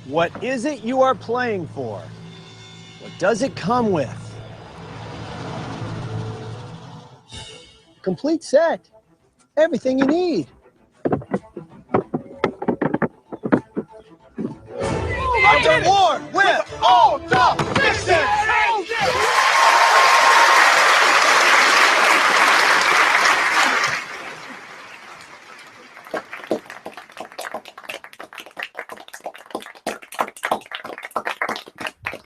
What is it you are playing for? What does it come with? Complete set. Everything you need. A reward with all the Fixin.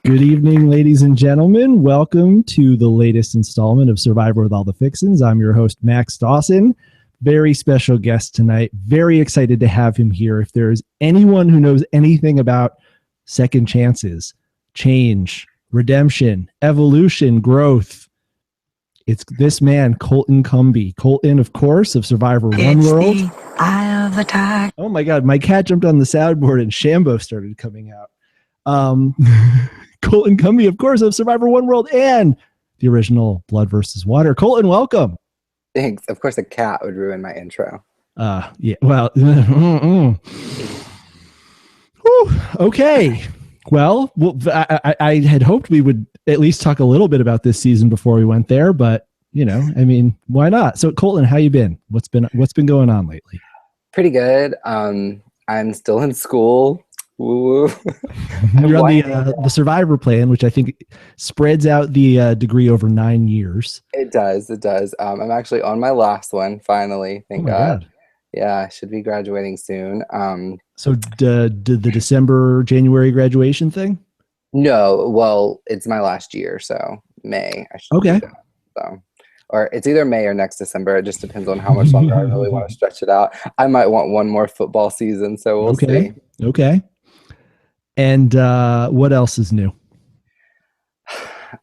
Good evening, ladies and gentlemen. Welcome to the latest installment of Survivor with All the Fixins. I'm your host, Max Dawson. Very special guest tonight. Very excited to have him here. If there's anyone who knows anything about second chances, change, redemption, evolution, growth, it's this man, Colton Cumbie. Colton, of course, of Survivor One World. The eye of the tiger. Oh my God, my cat jumped on the soundboard and Shambo started coming out. Colton Cumbie, of course, of Survivor One World and the original Blood versus Water. Colton, welcome. Thanks. Of course, a cat would ruin my intro. Yeah. Well. Whew, okay. Well, I had hoped we would at least talk a little bit about this season before we went there, but you know, I mean, why not? So, Colton, how you been? What's been going on lately? Pretty good. I'm still in school. Woo. You're on the Survivor plan, which I think spreads out the degree over 9 years. It does. I'm actually on my last one, finally. Thank God. Yeah, I should be graduating soon. So did the December, January graduation thing? No, well, it's my last year, so May. I should okay. So, or it's either May or next December. It just depends on how much longer I really want to stretch it out. I might want one more football season, so we'll see. Okay. And what else is new?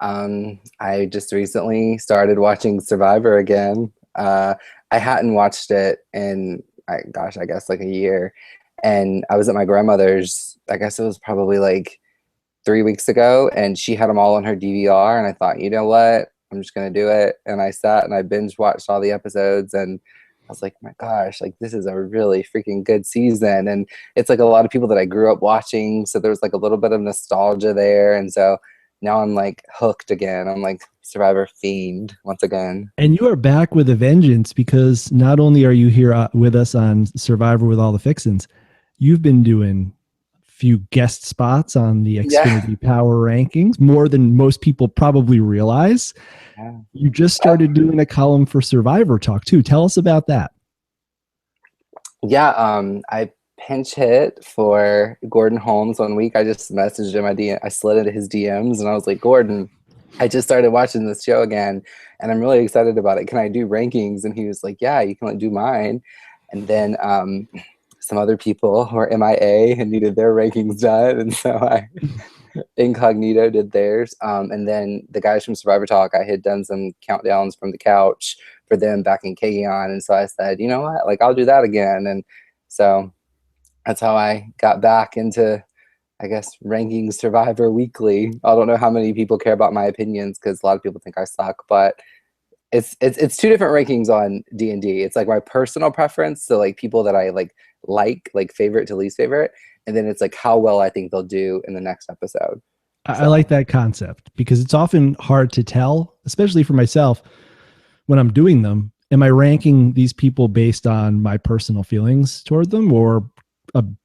I just recently started watching Survivor again. I hadn't watched it in, I guess like a year. And I was at my grandmother's, I guess it was probably like 3 weeks ago, and she had them all on her DVR. And I thought, you know what? I'm just going to do it. And I sat and I binge watched all the episodes, and I was like, my gosh, like this is a really freaking good season. And it's like a lot of people that I grew up watching. So there's like a little bit of nostalgia there. And so now I'm like hooked again. I'm like Survivor fiend once again. And you are back with a vengeance, because not only are you here with us on Survivor with All the Fixins, you've been doing a few guest spots on the Xfinity Power Rankings, more than most people probably realize. Yeah. You just started doing a column for Survivor Talk too. Tell us about that. Yeah, I pinch hit for Gordon Holmes one week. I just messaged him. I slid into his DMs and I was like, Gordon, I just started watching this show again and I'm really excited about it. Can I do rankings? And he was like, yeah, you can do mine. And then some other people were MIA and needed their rankings done. And so I incognito did theirs. And then the guys from Survivor Talk, I had done some countdowns from the couch for them back in Keon. And so I said, you know what, like I'll do that again. And so that's how I got back into, I guess, ranking Survivor weekly. I don't know how many people care about my opinions, because a lot of people think I suck, but it's two different rankings on D&D. It's like my personal preference, so like people that I like favorite to least favorite, and then it's like how well I think they'll do in the next episode. I like that concept, because it's often hard to tell, especially for myself when I'm doing them. Am I ranking these people based on my personal feelings toward them, or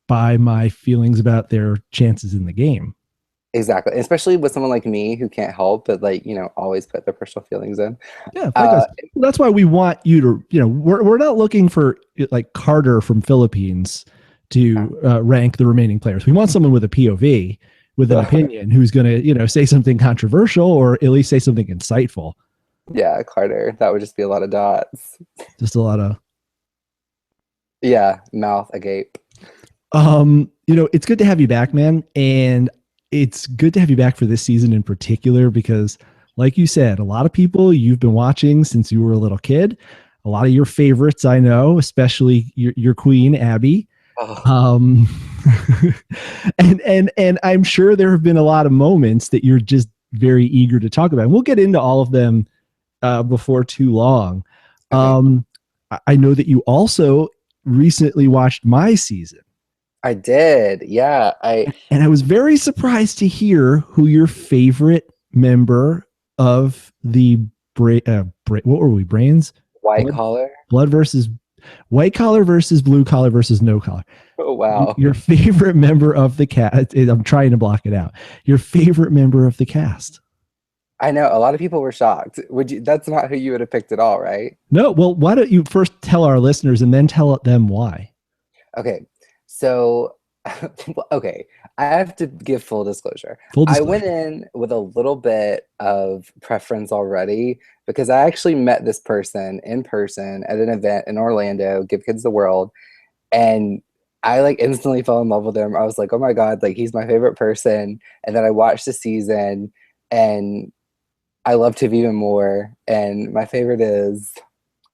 by my feelings about their chances in the game? Exactly. Especially with someone like me who can't help but always put their personal feelings in. Yeah. That's why we want you to, we're not looking for like Carter from Philippines to rank the remaining players. We want someone with a POV, with an opinion, who's going to, say something controversial or at least say something insightful. Yeah. Carter. That would just be a lot of dots. Just a lot of. Yeah. Mouth agape. It's good to have you back, man. And it's good to have you back for this season in particular, because like you said, a lot of people you've been watching since you were a little kid, a lot of your favorites, I know, especially your queen, Abi. Oh. And I'm sure there have been a lot of moments that you're just very eager to talk about. And we'll get into all of them before too long. I know that you also recently watched my season. I did. Yeah. And I was very surprised to hear who your favorite member of the what were we, brains? White Blood, collar. blood versus white collar versus blue collar versus no collar. Oh, wow. Your favorite member of the cast. I'm trying to block it out. Your favorite member of the cast. I know a lot of people were shocked. That's not who you would have picked at all, right? No, well, why don't you first tell our listeners and then tell them why? Okay. So, okay, I have to give full disclosure. Full I disclosure. went in with a little bit of preference already because I actually met this person in person at an event in Orlando, Give Kids the World, and I like instantly fell in love with him. I was like, oh my God, like he's my favorite person. And then I watched the season and I loved him even more. And my favorite is,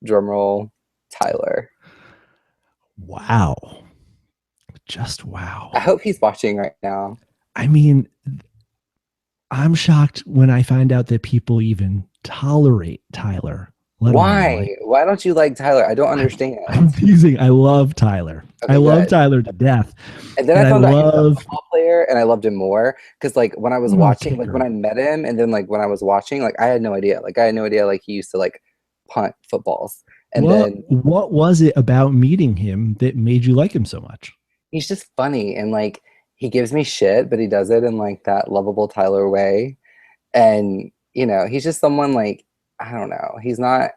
drumroll, Tyler. Wow. Just wow. I hope he's watching right now. I mean, I'm shocked when I find out that people even tolerate Tyler. Why? Why don't you like Tyler? I don't understand. I'm teasing. I love Tyler. Okay, I love good. Tyler to death. And then I found out he was a football player, and I loved him more because, like, when I was watching, like when I met him, and then like when I was watching, like I had no idea. Like I had no idea. Like he used to like punt footballs, and then what was it about meeting him that made you like him so much? he's just funny and like he gives me shit, but he does it in like that lovable Tyler way. And you know, he's just someone like I don't know. He's not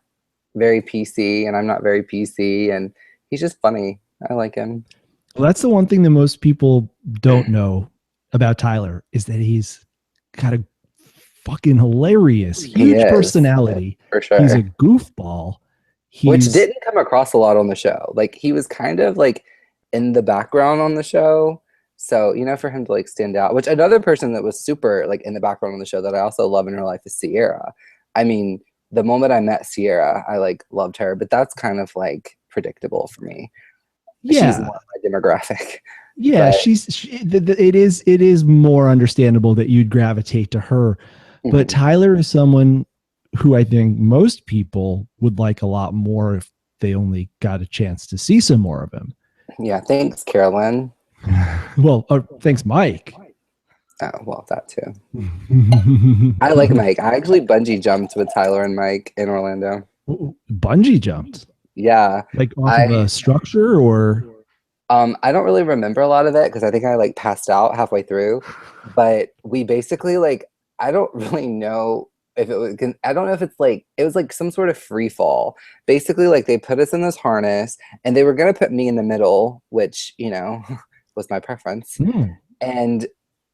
very PC, and I'm not very PC, and he's just funny. I like him. Well, that's the one thing that most people don't know about Tyler is that he's got a fucking hilarious, huge personality. For sure. He's a goofball. Which didn't come across a lot on the show. Like he was kind of like in the background on the show. So, you know, for him to like stand out, which another person that was super like in the background on the show that I also love in her life is Sierra. I mean, the moment I met Sierra, I like loved her, but that's kind of like predictable for me. Yeah. She's more my demographic. Yeah, it is more understandable that you'd gravitate to her. Mm-hmm. But Tyler is someone who I think most people would like a lot more if they only got a chance to see some more of him. Yeah, thanks, Carolyn. Well, thanks, Mike. Oh, well, that too. I like Mike. I actually bungee jumped with Tyler and Mike in Orlando. Bungee jumped? Yeah. Like off of a structure or? I don't really remember a lot of it because I think I like passed out halfway through. But we basically like, I don't really know if it was, I don't know if it's like, it was like some sort of free fall. Basically, like they put us in this harness and they were going to put me in the middle, which, you know, was my preference. Mm. And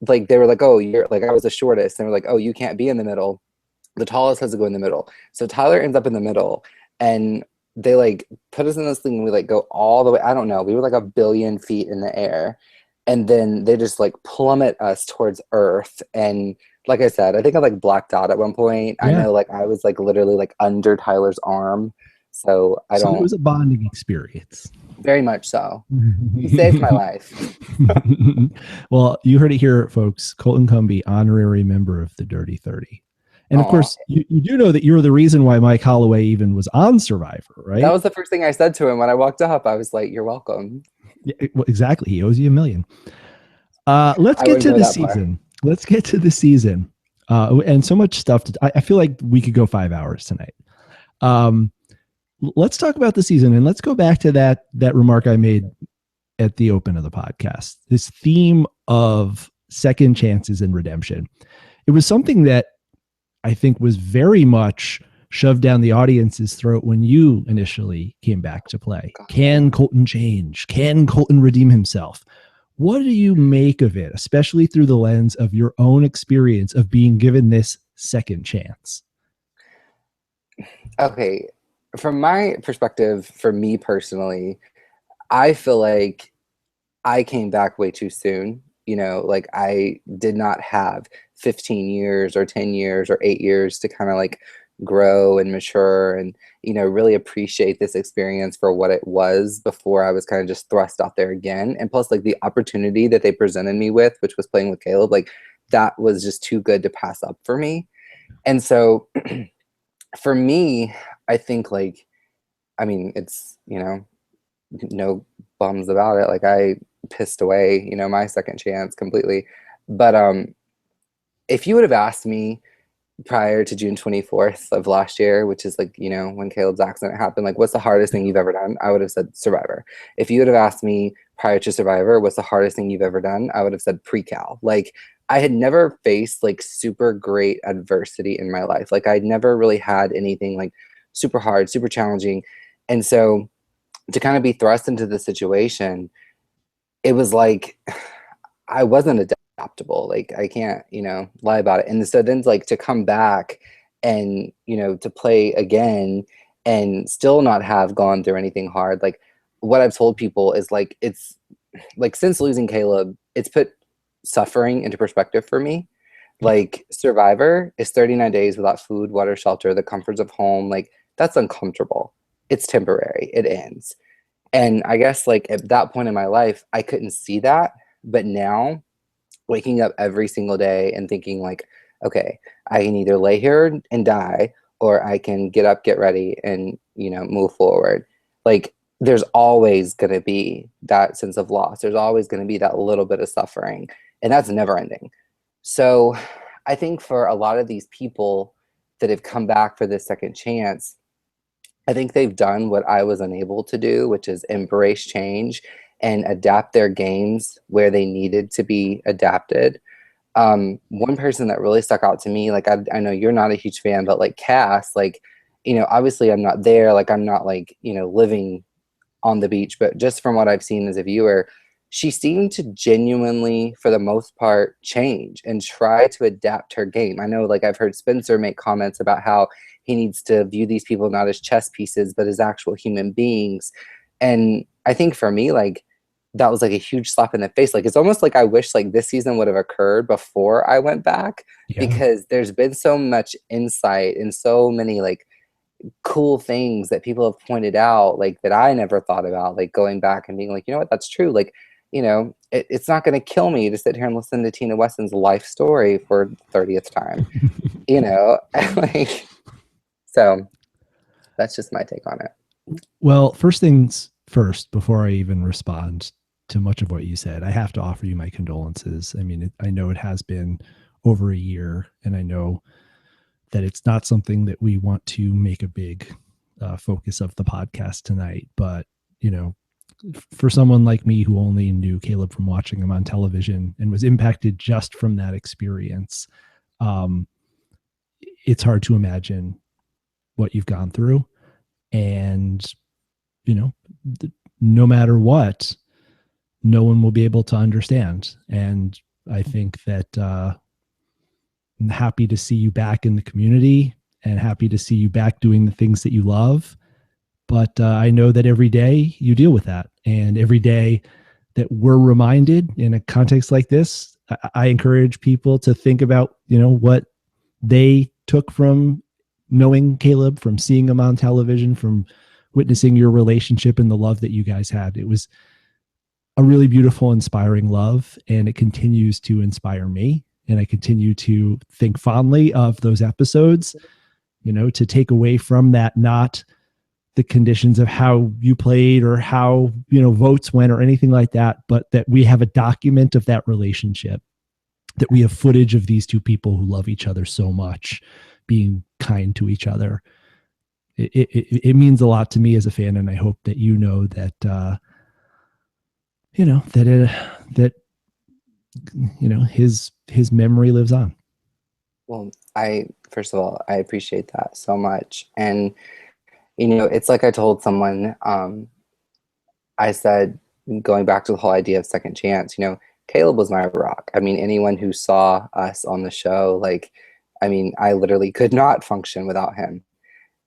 like, they were like, oh, you're like, I was the shortest. And they were like, oh, you can't be in the middle. The tallest has to go in the middle. So Tyler ends up in the middle and they like put us in this thing and we like go all the way. I don't know. We were like 1 billion feet in the air. And then they just like plummet us towards Earth. And like I said, I think I like blacked out at one point. Yeah. I know like I was like literally like under Tyler's arm. So I don't. So it was a bonding experience. Very much so. He saved my life. Well, you heard it here, folks. Colton Cumbie, honorary member of the Dirty 30. And of course, you do know that you're the reason why Mike Holloway even was on Survivor, right? That was the first thing I said to him when I walked up. I was like, you're welcome. Yeah, well, exactly. He owes you $1 million. Let's get to the season. Let's get to the season. And so much stuff. I feel like we could go 5 hours tonight. Let's talk about the season. And let's go back to that remark I made at the open of the podcast. This theme of second chances and redemption. It was something that I think was very much shoved down the audience's throat when you initially came back to play. Can Colton change? Can Colton redeem himself? What do you make of it, especially through the lens of your own experience of being given this second chance? Okay. From my perspective, for me personally, I feel like I came back way too soon. You know, like I did not have 15 years or 10 years or 8 years to kind of like grow and mature and, you know, really appreciate this experience for what it was before I was kind of just thrust out there again. And plus like the opportunity that they presented me with, which was playing with Caleb, like that was just too good to pass up for me. And so for me, I think like, I mean, it's, you know, no bums about it. Like I pissed away, you know, my second chance completely. But if you would have asked me prior to June 24th of last year, which is like, you know, when Caleb's accident happened, like, what's the hardest thing you've ever done? I would have said Survivor. If you would have asked me prior to Survivor, what's the hardest thing you've ever done? I would have said pre-cal. Like, I had never faced like super great adversity in my life. Like, I'd never really had anything like super hard, super challenging. And so to kind of be thrust into the situation, it was like I wasn't adaptable. Like, I can't, you know, lie about it. And so then like to come back and, you know, to play again and still not have gone through anything hard. Like, what I've told people is like, it's like, since losing Caleb, it's put suffering into perspective for me. Like, Survivor is 39 days without food, water, shelter, the comforts of home. Like, that's uncomfortable. It's temporary. It ends. And I guess like at that point in my life, I couldn't see that. But now, waking up every single day and thinking like, okay, I can either lay here and die, or I can get up, get ready, and, you know, move forward. Like, there's always going to be that sense of loss. There's always going to be that little bit of suffering, and that's never ending. So I think for a lot of these people that have come back for this second chance, I think they've done what I was unable to do, which is embrace change and adapt their games where they needed to be adapted. One person that really stuck out to me, like, I know you're not a huge fan, but like Cass, like, you know, obviously I'm not there, like, I'm not like, you know, living on the beach, but just from what I've seen as a viewer, she seemed to genuinely, for the most part, change and try to adapt her game. I know, like, I've heard Spencer make comments about how he needs to view these people not as chess pieces, but as actual human beings. And I think for me, like, that was like a huge slap in the face. Like, it's almost like I wish like this season would have occurred before I went back, because there's been so much insight and so many like cool things that people have pointed out, like, that I never thought about, like going back and being like, you know what, that's true. Like, you know, it's not going to kill me to sit here and listen to Tina Weston's life story for the 30th time, you know, like, so that's just my take on it. Well, first things first, before I even respond to much of what you said, I have to offer you my condolences. I mean, I know it has been over a year, and I know that it's not something that we want to make a big focus of the podcast tonight. But, you know, for someone like me who only knew Caleb from watching him on television and was impacted just from that experience, it's hard to imagine what you've gone through. And, you know, no matter what, no one will be able to understand. And I think that I'm happy to see you back in the community and happy to see you back doing the things that you love. But I know that every day you deal with that. And every day that we're reminded in a context like this, I encourage people to think about, you know, what they took from knowing Caleb, from seeing him on television, from witnessing your relationship and the love that you guys had. It was a really beautiful, inspiring love, and it continues to inspire me. And I continue to think fondly of those episodes, you know, to take away from that, not the conditions of how you played or how, you know, votes went or anything like that, but that we have a document of that relationship, that we have footage of these two people who love each other so much, being kind to each other. It means a lot to me as a fan. And I hope that, you know, that, you know, that, you know, his memory lives on. Well, first of all, I appreciate that so much. And, you know, it's like I told someone, I said, going back to the whole idea of second chance, you know, Caleb was my rock. I mean, anyone who saw us on the show, like, I mean, I literally could not function without him.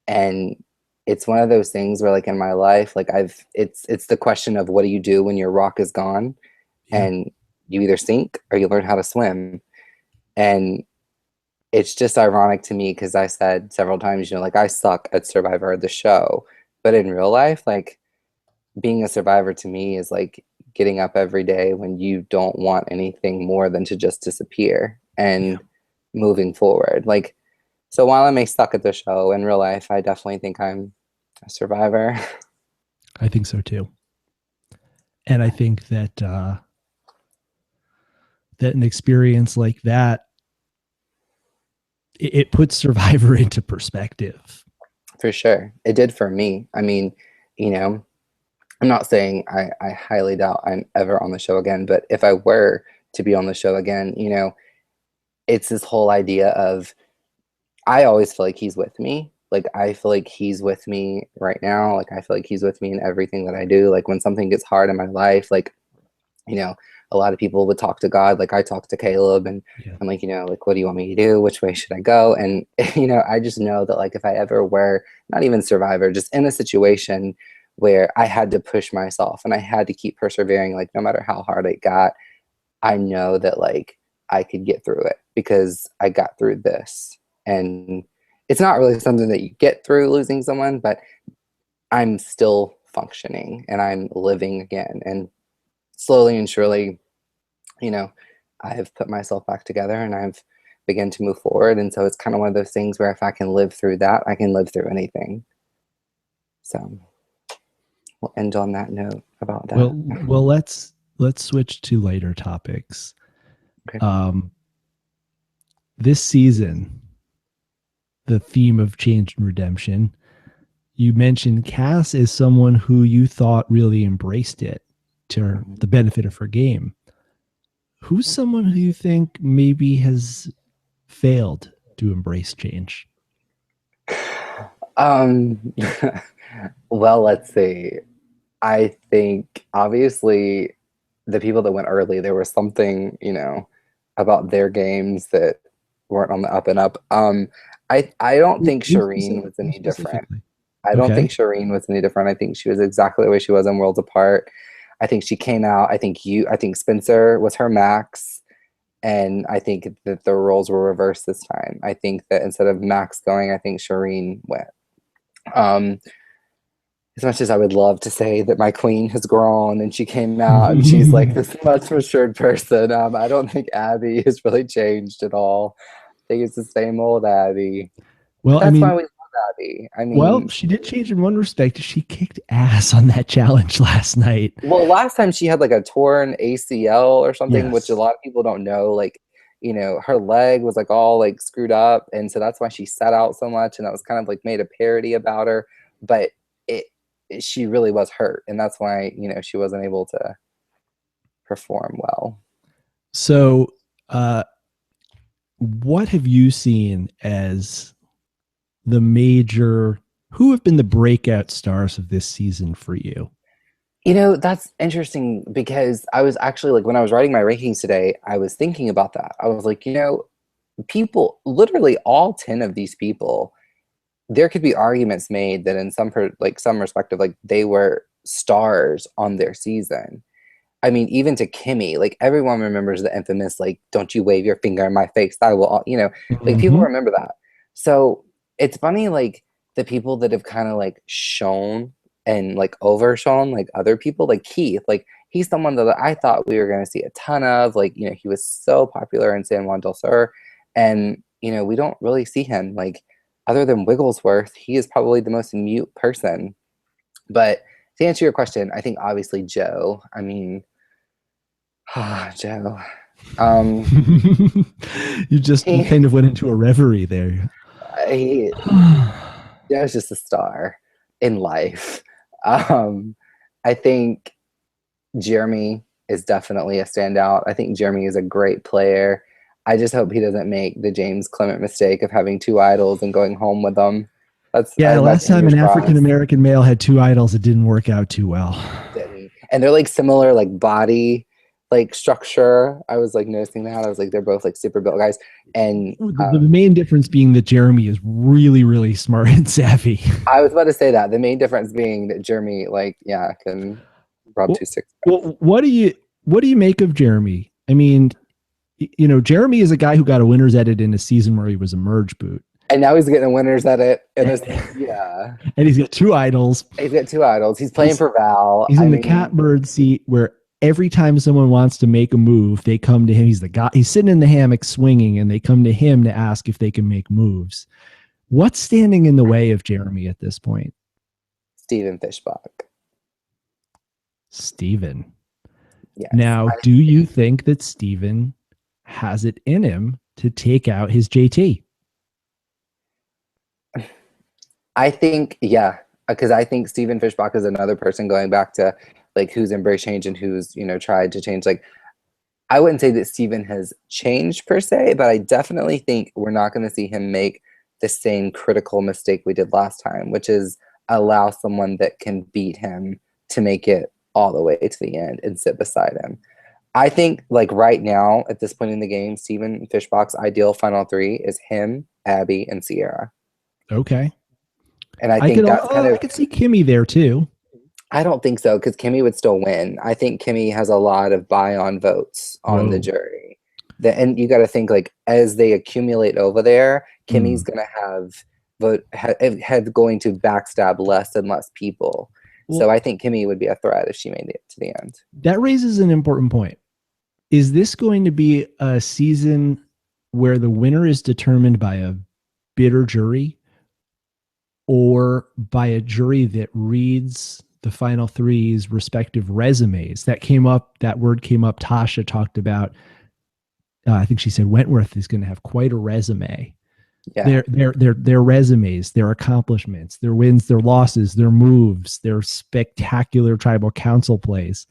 And it's one of those things where, like, in my life, like, it's the question of what do you do when your rock is gone? Yeah. And you either sink or you learn how to swim. And it's just ironic to me because I said several times, you know, like, I suck at Survivor, the show, but in real life, like, being a survivor to me is like getting up every day when you don't want anything more than to just disappear and moving forward. Like, so while I may suck at the show, in real life, I definitely think I'm a survivor. I think so too. And I think that that an experience like that, it puts Survivor into perspective. For sure. It did for me. I mean, you know, I'm not saying I highly doubt I'm ever on the show again, but if I were to be on the show again, you know, it's this whole idea of, I always feel like he's with me. Like, I feel like he's with me right now. Like, I feel like he's with me in everything that I do. Like, when something gets hard in my life, like, you know, a lot of people would talk to God. Like, I talk to Caleb, and I'm like, you know, like, what do you want me to do? Which way should I go? And, you know, I just know that, like, if I ever were, not even Survivor, just in a situation where I had to push myself and I had to keep persevering, like, no matter how hard it got, I know that, like, I could get through it because I got through this. And it's not really something that you get through losing someone, but I'm still functioning and I'm living again. And slowly and surely, you know, I have put myself back together and I've begun to move forward. And so it's kind of one of those things where if I can live through that, I can live through anything. So we'll end on that note about that. Well, let's switch to lighter topics. Okay. This season, the theme of change and redemption, you mentioned Cass is someone who you thought really embraced it to the benefit of her game. Who's someone who you think maybe has failed to embrace change? Well, let's see. I think obviously the people that went early, there was something, you know, about their games that weren't on the up and up. I don't think Shireen was any different. I don't think Shireen was any different. I think she was exactly the way she was in Worlds Apart. I think she came out. I think Spencer was her Max. And I think that the roles were reversed this time. I think that instead of Max going, I think Shireen went. As much as I would love to say that my queen has grown and she came out and she's like this much matured person, I don't think Abby has really changed at all. I think it's the same old Abby. Well, That's why we love Abby. I mean, well, she did change in one respect. She kicked ass on that challenge last night. Well, last time she had like a torn ACL or something, Yes. which a lot of people don't know. Like, you know, her leg was like all like screwed up, and so that's why she sat out so much, and that was kind of like made a parody about her. But she really was hurt, and that's why, you know, she wasn't able to perform well. So, what have you seen as the major, who have been the breakout stars of this season for you? You know, that's interesting because I was actually like, when I was writing my rankings today, I was thinking about that. I was like, you know, people, literally all 10 of these people, there could be arguments made that in some perspective, like they were stars on their season. I mean, even to Kimmy, like everyone remembers the infamous, like, don't you wave your finger in my face, I will, you know, like people remember that. So it's funny, like the people that have kind of like shone and like overshone like other people, like Keith, like he's someone that I thought we were going to see a ton of, like, you know, he was so popular in San Juan del Sur, and, you know, we don't really see him, like, other than Wigglesworth, he is probably the most mute person. But to answer your question, I think obviously Joe. I mean, Joe. You just kind of went into a reverie there. Joe's just a star in life. I think Jeremy is definitely a standout. I think Jeremy is a great player. I just hope he doesn't make the James Clement mistake of having 2 idols and going home with them. Last time an African-American male had 2 idols, it didn't work out too well. Didn't. And they're like similar, like body, like structure. I was like noticing that. I was like, they're both like super built guys. And the main difference being that Jeremy is really, really smart and savvy. I was about to say that. The main difference being that Jeremy, like, yeah, can rub 2 sticks. Well, what do you make of Jeremy? I mean, you know, Jeremy is a guy who got a winner's edit in a season where he was a merge boot. And now he's getting a winner's edit. And he's got 2 idols. He's got 2 idols. He's playing for Val. He's in the catbird seat where every time someone wants to make a move, they come to him. He's the guy. He's sitting in the hammock swinging, and they come to him to ask if they can make moves. What's standing in the way of Jeremy at this point? Steven Fishbach. Steven. Yes. Now, do you think that Steven has it in him to take out his JT? I think, yeah, because I think Stephen Fishbach is another person going back to like who's embraced change and who's, tried to change. Like, I wouldn't say that Steven has changed per se, but I definitely think we're not going to see him make the same critical mistake we did last time, which is allow someone that can beat him to make it all the way to the end and sit beside him. I think like right now at this point in the game, Stephen Fishbach's ideal final three is him, Abby, and Sierra. Okay. And I think that's kind of. I could see Kimmy there too. I don't think so because Kimmy would still win. I think Kimmy has a lot of buy-on votes on the jury. And you got to think like as they accumulate over there, Kimmy's going to have going to backstab less and less people. Well, so I think Kimmy would be a threat if she made it to the end. That raises an important point. Is this going to be a season where the winner is determined by a bitter jury or by a jury that reads the final three's respective resumes? That word came up. Tasha talked about, I think she said Wentworth is going to have quite a resume. Yeah. Their resumes, their accomplishments, their wins, their losses, their moves, their spectacular tribal council plays.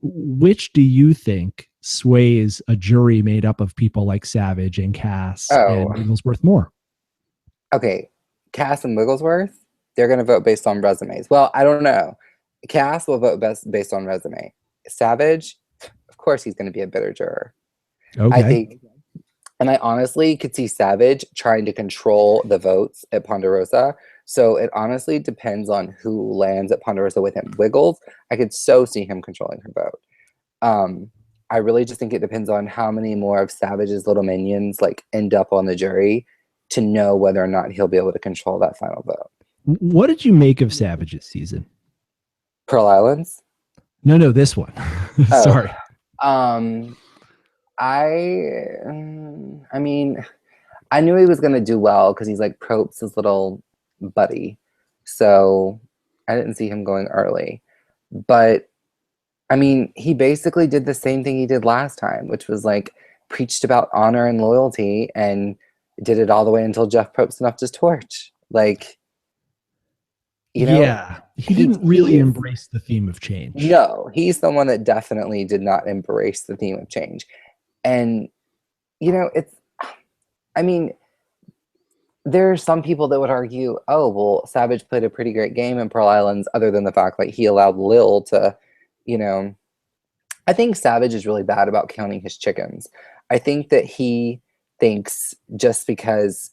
Which do you think sways a jury made up of people like Savage and Cass and Wigglesworth more? Okay, Cass and Wigglesworth, they're going to vote based on resumes. Well, I don't know. Cass will vote based on resume. Savage, of course, he's going to be a bitter juror. Okay. I think, and I honestly could see Savage trying to control the votes at Ponderosa. So it honestly depends on who lands at Ponderosa with him. Wiggles, I could so see him controlling her vote. I really just think it depends on how many more of Savage's little minions like end up on the jury to know whether or not he'll be able to control that final vote. What did you make of Savage's season? Pearl Islands? No, this one. Sorry. I mean, I knew he was going to do well because he's like Probst's little buddy. So I didn't see him going early. But I mean, he basically did the same thing he did last time, which was like preached about honor and loyalty and did it all the way until Jeff Probst knocked his torch. Like, he didn't really embrace the theme of change. No, he's the one that definitely did not embrace the theme of change. And, there are some people that would argue, oh, well, Savage played a pretty great game in Pearl Islands, other than the fact that he allowed Lil to, I think Savage is really bad about counting his chickens. I think that he thinks just because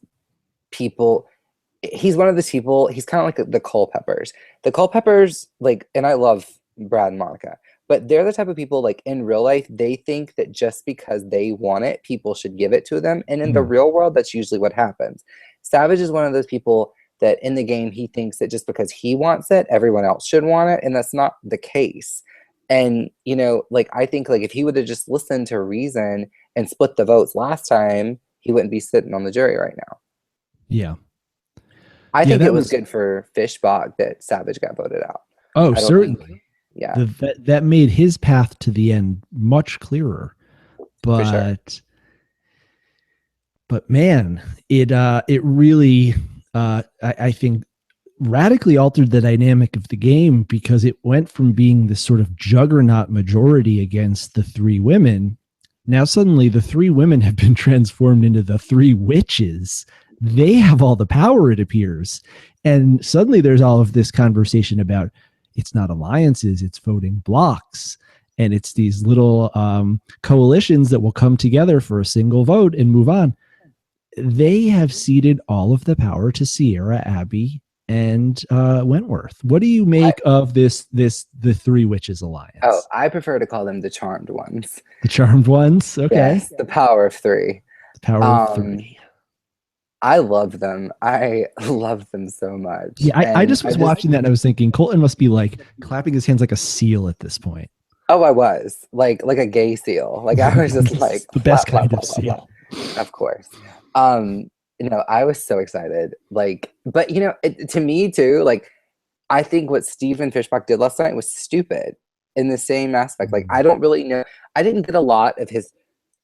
he's one of those people, he's kind of like the Culpeppers. The Culpeppers, and I love Brad and Monica, but they're the type of people, in real life, they think that just because they want it, people should give it to them. And in the real world, that's usually what happens. Savage is one of those people that in the game, he thinks that just because he wants it, everyone else should want it. And that's not the case. And, I think, if he would have just listened to reason and split the votes last time, he wouldn't be sitting on the jury right now. Yeah. I think it was good for Fishbach that Savage got voted out. Oh, certainly. Yeah. That made his path to the end much clearer. But man, it really I think radically altered the dynamic of the game, because it went from being this sort of juggernaut majority against the three women. Now suddenly the three women have been transformed into the three witches. They have all the power, it appears. And suddenly there's all of this conversation about it's not alliances, it's voting blocks. And it's these little coalitions that will come together for a single vote and move on. They have ceded all of the power to Sierra, Abby, and Wentworth. What do you make of the Three Witches Alliance? Oh, I prefer to call them the Charmed Ones. The Charmed Ones? Okay. Yes, the Power of Three. The Power of Three. I love them. I love them so much. Yeah, I just was watching that and I was thinking Colton must be clapping his hands like a seal at this point. Oh, I was like a gay seal. I was just like the best kind of seal. Of course. I was so excited. But to me too, I think what Stephen Fishbach did last night was stupid. in the same aspect. Like, I don't really know. I didn't get a lot of his.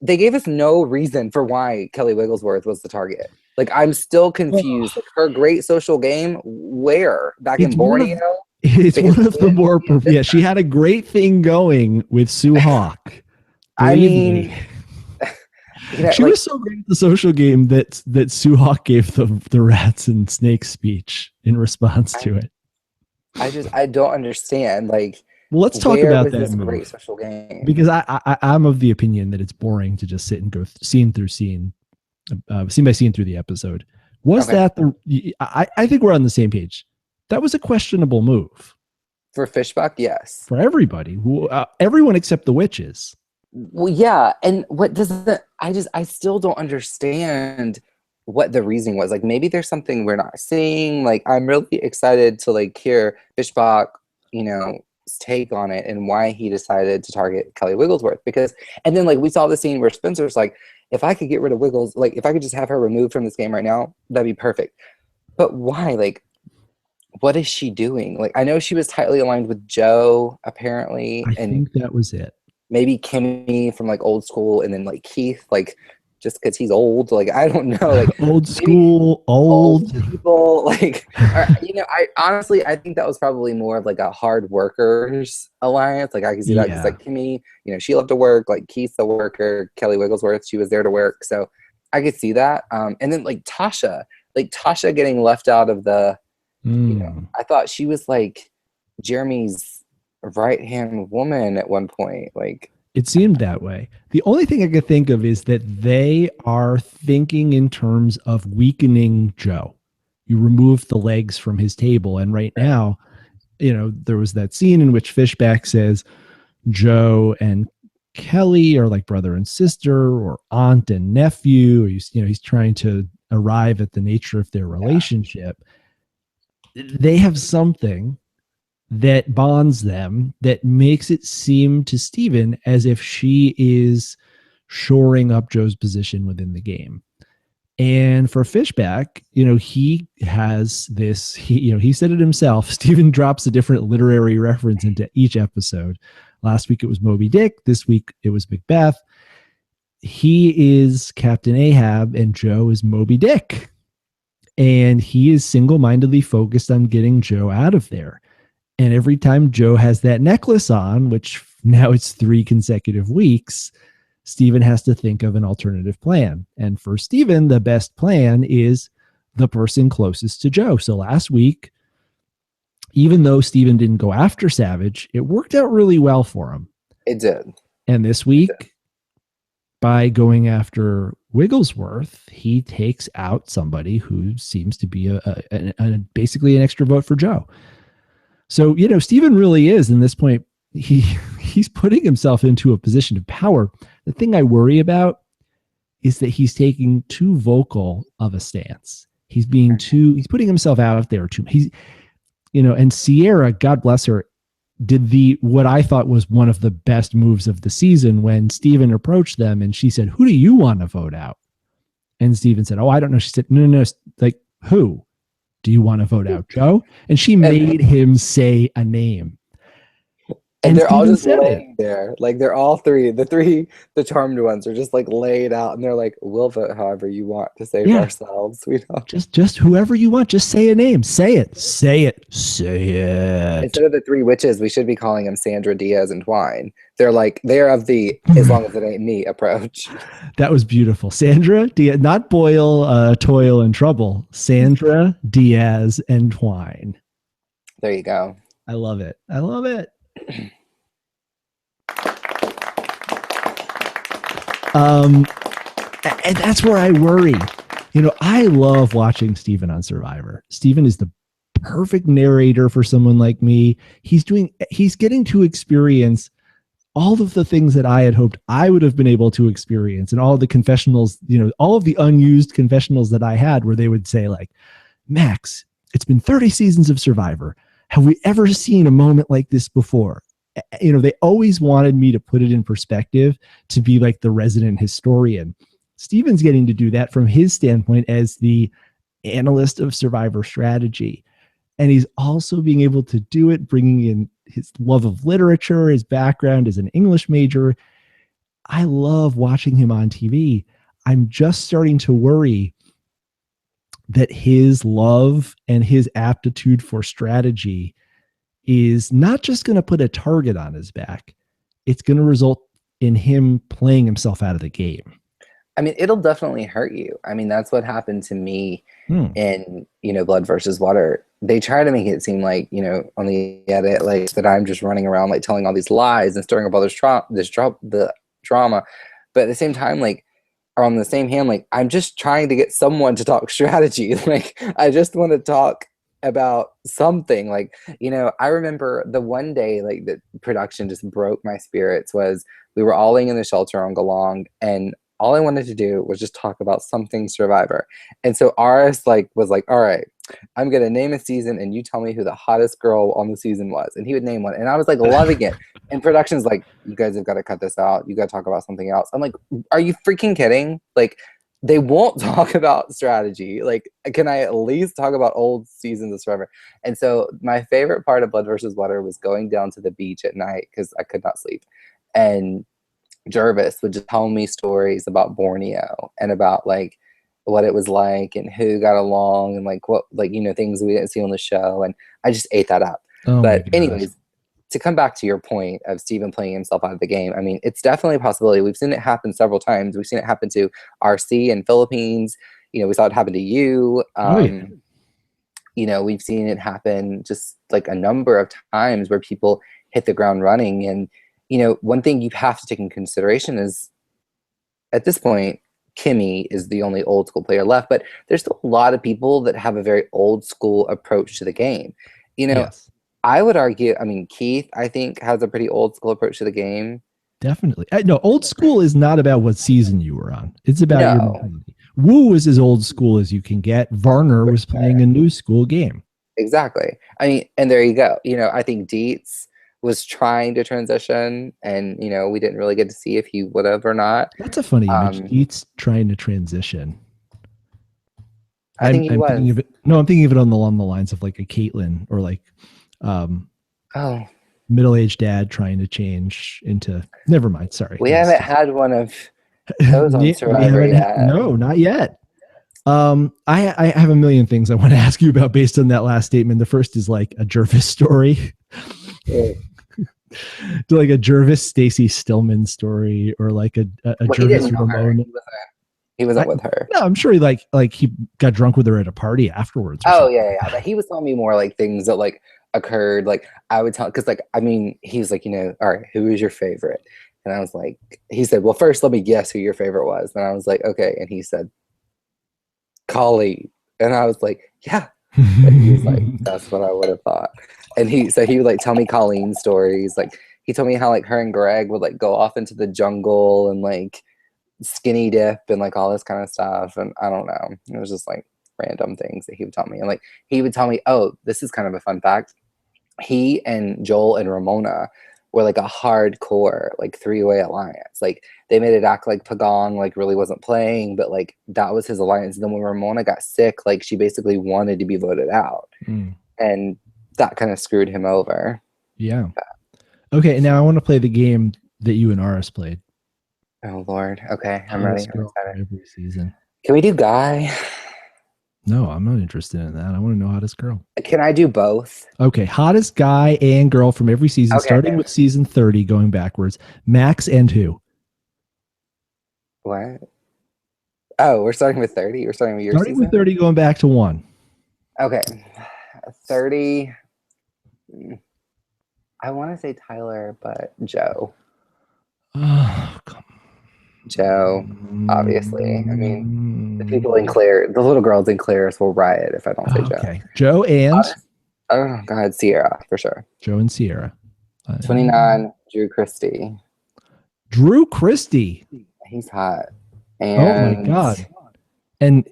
They gave us no reason for why Kelly Wigglesworth was the target. Like, I'm still confused. Like, her great social game, where? Back in Borneo? It's one of the more, yeah, she had a great thing going with Sue Hawk. I mean, she was so great at the social game that Sue Hawk gave the rats and snakes speech in response to it. I don't understand. Like, well, let's talk about that move. Great social game? Because I'm of the opinion that it's boring to just sit and go scene by scene through the episode. That I think we're on the same page. That was a questionable move. For Fishbach, yes. For everybody, everyone except the witches. Well, yeah, and what does that? I still don't understand what the reasoning was. Like, maybe there's something we're not seeing. Like, I'm really excited to like hear Fishbach, take on it and why he decided to target Kelly Wigglesworth. And then like we saw the scene where Spencer's like, if I could get rid of Wiggles, like if I could just have her removed from this game right now, that'd be perfect. But why? Like, what is she doing? Like, I know she was tightly aligned with Joe, apparently. I think that was it. Maybe Kimmy from like old school, and then like Keith, like just because he's old. Like, I don't know. Like old school, old people. Like, I honestly, I think that was probably more of like a hard workers alliance. Like, I can see that because like Kimmy, she loved to work. Like Keith's a worker. Kelly Wigglesworth, she was there to work. So I could see that. And then like Tasha getting left out of the. I thought she was like Jeremy's right-hand woman at one point. Like, it seemed that way. The only thing I could think of is that they are thinking in terms of weakening Joe. You remove the legs from his table, and right now, there was that scene in which Fishbach says Joe and Kelly are like brother and sister, or aunt and nephew. Or he's trying to arrive at the nature of their relationship. They have something that bonds them that makes it seem to Steven as if she is shoring up Joe's position within the game. And for Fishbach, he has this, he said it himself. Steven drops a different literary reference into each episode. Last week it was Moby Dick. This week it was Macbeth. He is Captain Ahab and Joe is Moby Dick. And he is single-mindedly focused on getting Joe out of there. And every time Joe has that necklace on, which now it's 3 consecutive weeks, Steven has to think of an alternative plan. And for Steven, the best plan is the person closest to Joe. So last week, even though Steven didn't go after Savage, it worked out really well for him. It did. And this week, by going after Wigglesworth, he takes out somebody who seems to be basically an extra vote for Joe. So, Steven really is, in this point, he's putting himself into a position of power. The thing I worry about is that he's taking too vocal of a stance. He's putting himself out there too. And Sierra, God bless her, did what I thought was one of the best moves of the season when Steven approached them and she said, "Who do you want to vote out?" And Steven said, "Oh, I don't know." She said, No, like, who do you want to vote out, Joe? And she made him say a name. And they're all just laying there. Like, they're all the charmed ones are just like laid out, and they're like, "We'll vote however you want to save ourselves. We don't just whoever you want. Just say a name. Say it. Say it. Say it." Instead of the 3 witches, we should be calling them Sandra, Diaz, and Twine. They're of the as long as it ain't me approach. That was beautiful. Sandra, Diaz, not Boyle, Toil, and Trouble. Sandra, Diaz, and Twine. There you go. I love it. I love it. And that's where I worry. I love watching Steven on Survivor. Steven is the perfect narrator for someone like me. He's getting to experience all of the things that I had hoped I would have been able to experience, and all of the confessionals, all of the unused confessionals that I had, where they would say like, "Max, it's been 30 seasons of Survivor. Have we ever seen a moment like this before?" They always wanted me to put it in perspective, to be like the resident historian. Steven's getting to do that from his standpoint as the analyst of Survivor strategy. And he's also being able to do it, bringing in his love of literature, his background as an English major. I love watching him on TV. I'm just starting to worry that his love and his aptitude for strategy is not just going to put a target on his back. It's going to result in him playing himself out of the game. I mean, it'll definitely hurt you. I mean, that's what happened to me in, Blood versus Water. They try to make it seem like, on the edit, like that I'm just running around, like telling all these lies and stirring up all the drama. But at the same time, like, or on the same hand, like, I'm just trying to get someone to talk strategy. Like, I just want to talk about something. Like, I remember the one day, like, the production just broke my spirits was we were all laying in the shelter on Galong, and all I wanted to do was just talk about something Survivor. And so Aris was like, all right, I'm going to name a season and you tell me who the hottest girl on the season was. And he would name one. And I was like loving it. And production's like, you guys have got to cut this out. You got to talk about something else. I'm like, are you freaking kidding? Like, they won't talk about strategy. Like, can I at least talk about old seasons of Survivor? And so my favorite part of Blood versus Water was going down to the beach at night because I could not sleep. And Jervis would just tell me stories about Borneo and about like what it was like and who got along and like what, like, things we didn't see on the show. And I just ate that up. But anyways, to come back to your point of Steven playing himself out of the game, I mean, it's definitely a possibility. We've seen it happen several times. We've seen it happen to RC in Philippines. We saw it happen to you. We've seen it happen just like a number of times where people hit the ground running. And one thing you have to take in consideration is at this point, Kimmy is the only old school player left, but there's still a lot of people that have a very old school approach to the game. Yes. I would argue, I mean, Keith, I think, has a pretty old school approach to the game. Definitely. No, old school is not about what season you were on. It's about your mentality. Wu was as old school as you can get. Varner was playing a new school game. Exactly. I mean, and there you go. I think Dietz was trying to transition, and we didn't really get to see if he would have or not. That's a funny image. Dietz trying to transition. I think he was. Thinking of it, no, I'm thinking of it along the lines of like a Caitlyn or like middle-aged dad trying to change into. Never mind. Sorry, we haven't had one of those on Survivor yet. No, not yet. I have a million things I want to ask you about based on that last statement. The first is like a Jervis story. Do like a Jervis Stacey Stillman story or like a Jervis Ramon. He wasn't with her. No, I'm sure he like he got drunk with her at a party afterwards. Oh yeah. But he was telling me more like things that like occurred. Like I would tell, because like I mean, he was like, all right, who is your favorite? And I was like, he said, well, first let me guess who your favorite was. And I was like, okay. And he said, Colleen. And I was like, yeah. And he was like, that's what I would have thought. And he would like tell me Colleen stories. Like he told me how like her and Greg would like go off into the jungle and like skinny dip and like all this kind of stuff. And I don't know. It was just like random things that he would tell me. And like he would tell me, oh, this is kind of a fun fact. He and Joel and Ramona were like a hardcore like three-way alliance. Like they made it act like Pagong like really wasn't playing, but like that was his alliance. And then when Ramona got sick, like she basically wanted to be voted out. And that kind of screwed him over. Yeah. Okay, now I want to play the game that you and Aris played. Oh Lord. Okay, I'm ready. Every season. Can we do Guy? No, I'm not interested in that. I want to know hottest girl. Can I do both? Okay, hottest guy and girl from every season, starting with season 30, going backwards. Max and who? What? Oh, we're starting with 30? We're starting with your starting season? With 30, going back to 1. Okay. 30. I want to say Tyler, but Joe. Oh, come on. Joe, obviously. I mean, the people in Claire, the little girls in Claire's will riot if I don't say Joe. Okay. Joe and? Oh, God, Sierra, for sure. Joe and Sierra. 29, Drew Christie. Drew Christie. He's hot. And oh, my God. And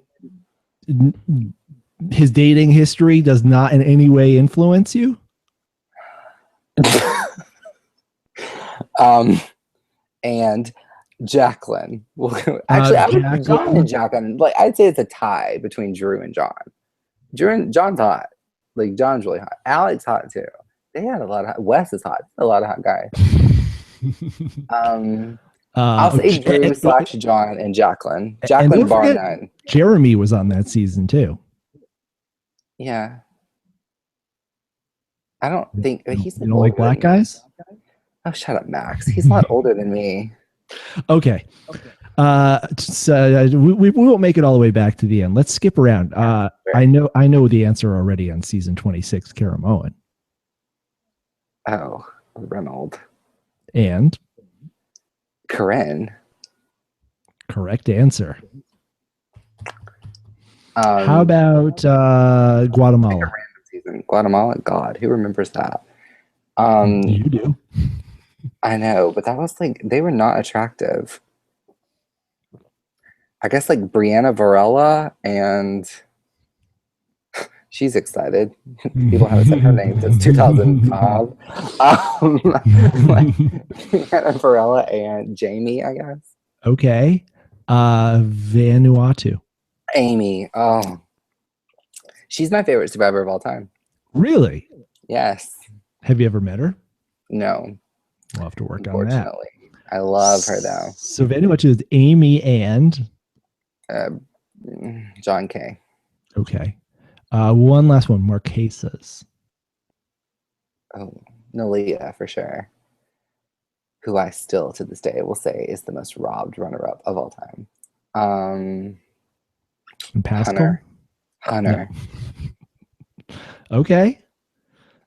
his dating history does not in any way influence you? And Jacqueline. Actually, I would put John and Jacqueline. Like, I'd say it's a tie between Drew and John. John's hot. Like, John's really hot. Alex hot too. They had a lot of Wes is hot. A lot of hot guys. I'll say Drew / John and Jacqueline. Jacqueline bar none. Jeremy was on that season too. Yeah. I don't think he's. You don't like black guys? Oh, shut up, Max. He's a lot older than me. Okay. So we won't make it all the way back to the end. Let's skip around. I know the answer already on season 26, Kara Moen. Oh, Reynolds. And Corinne. Correct answer. How about Guatemala? Guatemala? God, who remembers that? You do. I know, but that was like, they were not attractive. I guess like Brianna Varela, and she's excited. People haven't said her name since 2005. Brianna Varela and Jamie, I guess. Okay. Vanuatu. Amy. Oh, she's my favorite survivor of all time. Really? Yes. Have you ever met her? No. We'll have to work on that. I love her though. So Vanuatu is Amy and John K. Okay. One last one. Marquesas. Oh, Nalia for sure. Who I still to this day will say is the most robbed runner-up of all time. And Pascal? Hunter. No. Okay.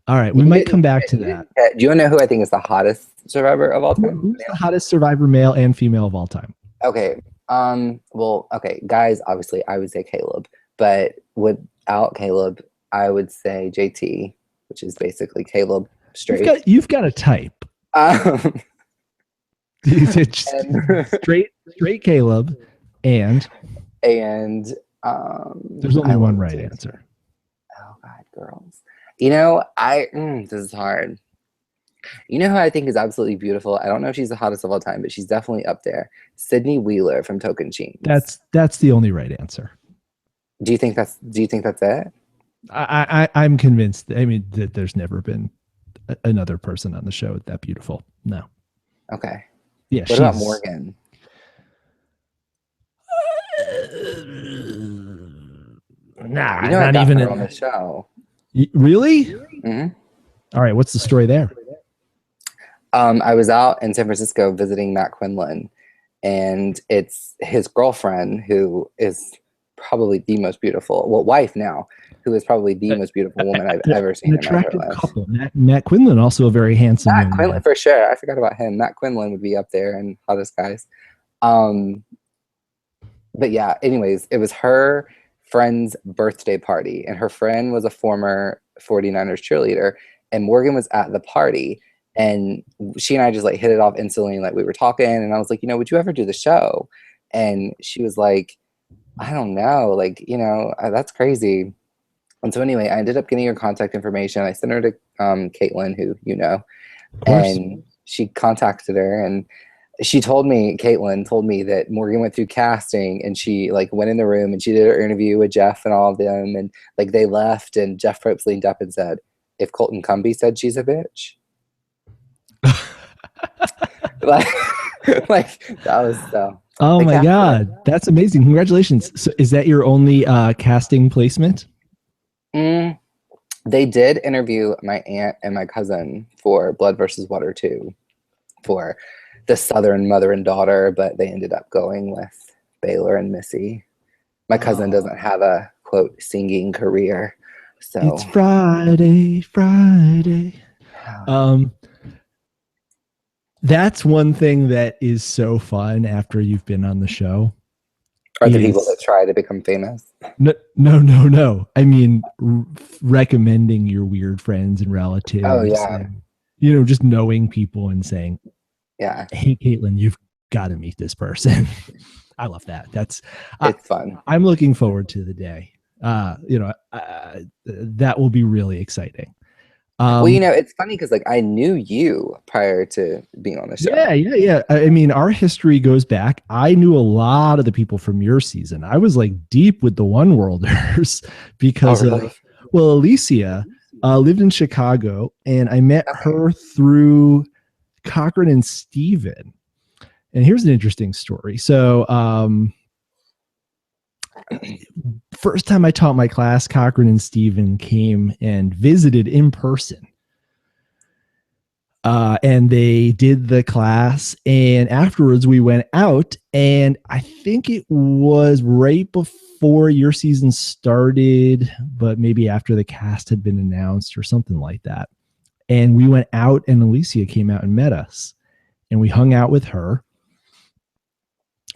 All right. We might come back to that. Do you want to know who I think is the hottest survivor of all time? Who's the hottest survivor, male and female, of all time? Okay. Well, okay, guys, obviously I would say Caleb, but without Caleb, I would say JT, which is basically Caleb straight. You've got a type. straight Caleb and there's only one right answer. Oh God, girls. You know, this is hard. You know who I think is absolutely beautiful? I don't know if she's the hottest of all time, but she's definitely up there. Sydney Wheeler from Token Jeans. That's the only right answer. Do you think that's it? I'm convinced. I mean, that there's never been another person on the show that beautiful. No. Okay. Yeah. What about Morgan? Nah, you know, not even on the show. Really? Mm-hmm. All right. What's the story there? I was out in San Francisco visiting Matt Quinlan, and it's his girlfriend who is probably the most beautiful, wife now, who is probably the most beautiful woman I've ever seen in my entire life. Couple. Matt Quinlan, also a very handsome Matt Quinlan, for sure. I forgot about him. Matt Quinlan would be up there and hottest guys. But yeah, anyways, it was her friend's birthday party, and her friend was a former 49ers cheerleader, and Morgan was at the party, and she and I just like hit it off instantly. Like we were talking, and I was like, would you ever do the show? And she was like, I don't know, like, that's crazy. And so anyway, I ended up getting her contact information. I sent her to Caitlin, who and she contacted her, and Caitlin told me that Morgan went through casting, and she like went in the room and she did her interview with Jeff and all of them, and like they left, and Jeff Probst leaned up and said, if Colton Cumbie said she's a bitch. like that was so. Oh my God, that's amazing! Congratulations. So, is that your only casting placement? They did interview my aunt and my cousin for Blood versus Water 2 for the Southern mother and daughter, but they ended up going with Baylor and Missy. My cousin doesn't have a quote singing career, so it's Friday. That's one thing that is so fun after you've been on the show. Are the people that try to become famous? No. I mean, recommending your weird friends and relatives. Oh yeah. And, just knowing people and saying, yeah, hey, Caitlin, you've got to meet this person. I love that. It's fun. I'm looking forward to the day. That will be really exciting. Well, it's funny because like I knew you prior to being on the show. Yeah. I mean, our history goes back. I knew a lot of the people from your season. I was like deep with the One Worlders because of Alicia lived in Chicago, and I met her through Cochran and Steven. And here's an interesting story. So first time I taught my class, Cochran and Steven came and visited in person. And they did the class, and afterwards we went out, and I think it was right before your season started, but maybe after the cast had been announced or something like that. And we went out, and Alicia came out and met us, and we hung out with her.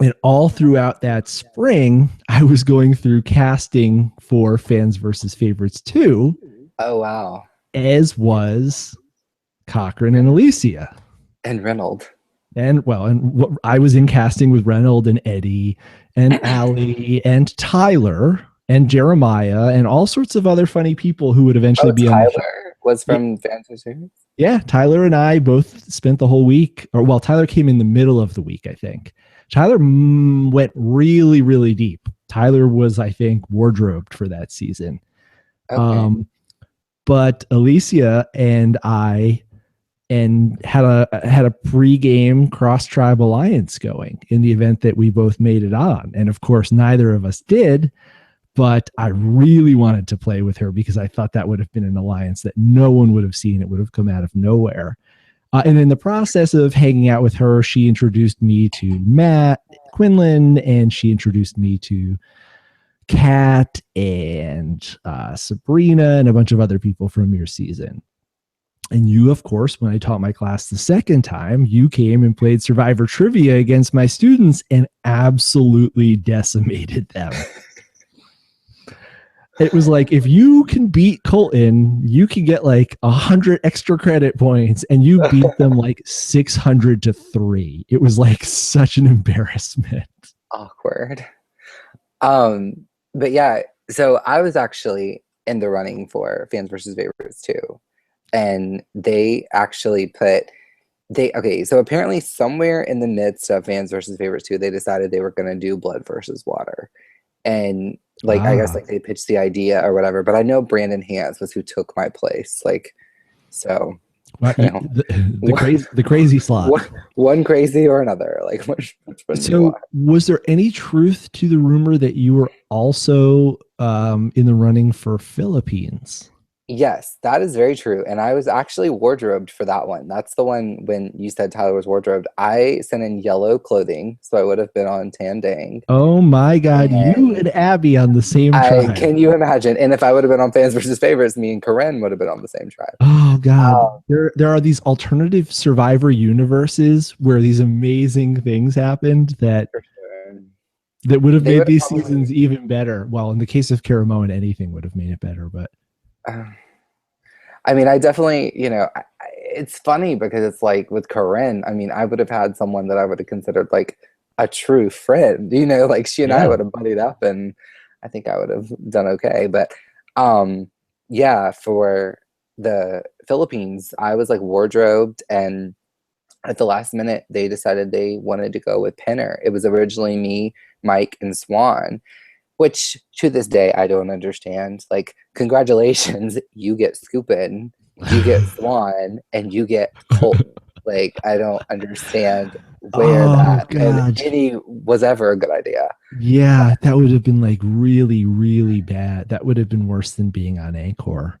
And all throughout that spring, I was going through casting for Fans versus Favorites 2. Oh, wow. As was Cochran and Alicia. And Reynolds. And I was in casting with Reynolds and Eddie and Allie and Tyler and Jeremiah and all sorts of other funny people who would eventually be on the show. Tyler was from Fans versus Favorites? Yeah, Tyler and I both spent the whole week, Tyler came in the middle of the week, I think. Tyler went really, really deep. Tyler was, I think, wardrobed for that season. Okay. But Alicia and I had a pre-game cross-tribe alliance going in the event that we both made it on. And of course, neither of us did, but I really wanted to play with her because I thought that would have been an alliance that no one would have seen. It would have come out of nowhere. And in the process of hanging out with her, she introduced me to Matt Quinlan, and she introduced me to Kat and Sabrina and a bunch of other people from your season. And you, of course, when I taught my class the second time, you came and played Survivor Trivia against my students and absolutely decimated them. It was like, if you can beat Colton, you can get like 100 extra credit points, and you beat them like 600-3. It was like such an embarrassment. Awkward. But yeah, so I was actually in the running for Fans versus Favorites too. And they actually so apparently somewhere in the midst of Fans versus Favorites 2, they decided they were going to do Blood versus Water. And I guess they pitched the idea or whatever, but I know Brandon Hance was who took my place. So well, the crazy slot. One crazy or another. Which so was there any truth to the rumor that you were also in the running for Philippines? Yes, that is very true. And I was actually wardrobed for that one. That's the one when you said Tyler was wardrobed. I sent in yellow clothing, so I would have been on Tan Dang. Oh my God, you and Abby on the same tribe. Can you imagine? And if I would have been on Fans versus Favorites, me and Karen would have been on the same tribe. Oh God. There are these alternative Survivor universes where these amazing things happened that would have made these seasons even better. Well, in the case of Caramoan, anything would have made it better, but I mean, I definitely, it's funny because it's like with Corinne, I mean, I would have had someone that I would have considered like a true friend, she and I would have buddied up, and I think I would have done okay. But for the Philippines, I was like wardrobed, and at the last minute, they decided they wanted to go with Penner. It was originally me, Mike, and Swan, which to this day, I don't understand. Congratulations, you get Scoopin', you get Swan, and you get Colton. I don't understand where and any was ever a good idea. Yeah, that would have been really, really bad. That would have been worse than being on Anchor.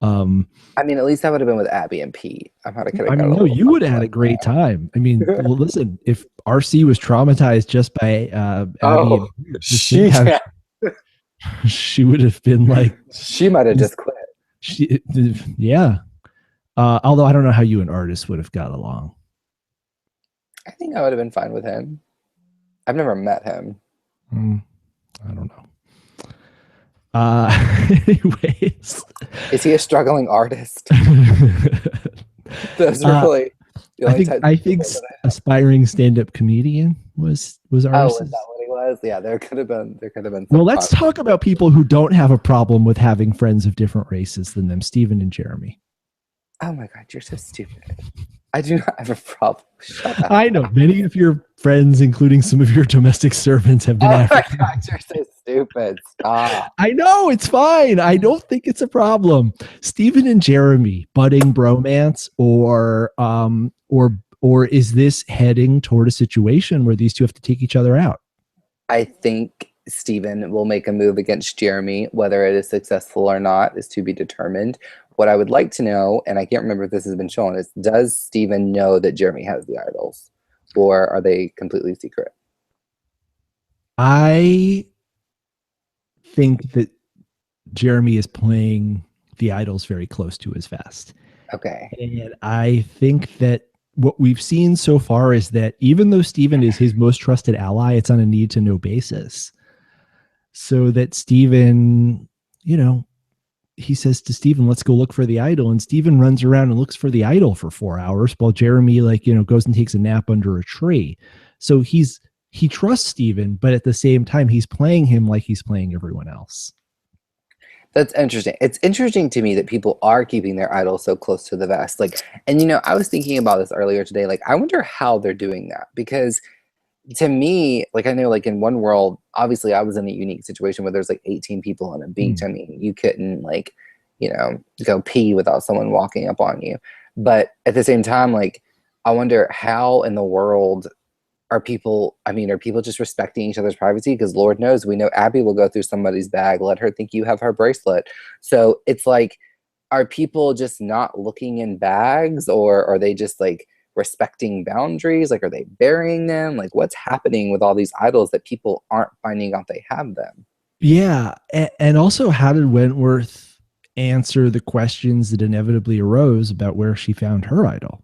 I mean, at least I would have been with Abby and Pete. You would have had a great time. I mean, well, listen, if RC was traumatized just by Abby, she would have been she might have just quit. Although I don't know how you and Artis would have got along. I think I would have been fine with him. I've never met him. I don't know. Anyways, is he a struggling artist? Those are really. I think aspiring stand-up comedian was artist. Oh, is that what he was? Yeah, there could have been. Well, let's talk about people who don't have a problem with having friends of different races than them, Stephen and Jeremy. Oh my God, you're so stupid. I do not have a problem. Shut up. I know many of your friends, including some of your domestic servants, have been African. My God, you're so stupid. Stop. I know, it's fine. I don't think it's a problem. Steven and Jeremy, budding bromance, or is this heading toward a situation where these two have to take each other out? I think Steven will make a move against Jeremy. Whether it is successful or not is to be determined. What I would like to know, and I can't remember if this has been shown, is does Steven know that Jeremy has the idols? Or are they completely secret? I think that Jeremy is playing the idols very close to his vest. Okay. And I think that what we've seen so far is that even though Steven is his most trusted ally, it's on a need to know basis. So that Steven, he says to Steven, let's go look for the idol. And Steven runs around and looks for the idol for 4 hours while Jeremy, goes and takes a nap under a tree. So he trusts Steven, but at the same time, he's playing him like he's playing everyone else. That's interesting. It's interesting to me that people are keeping their idols so close to the vest. I was thinking about this earlier today. I wonder how they're doing that, because to me, I know, in one world, obviously I was in a unique situation where there's 18 people on a beach. I mean, you couldn't go pee without someone walking up on you. But at the same time, I wonder how in the world are people just respecting each other's privacy? Because Lord knows, we know Abby will go through somebody's bag, let her think you have her bracelet. So it's are people just not looking in bags, or are they just respecting boundaries? Are they burying them? What's happening with all these idols that people aren't finding out they have them? Yeah. And also, how did Wentworth answer the questions that inevitably arose about where she found her idol?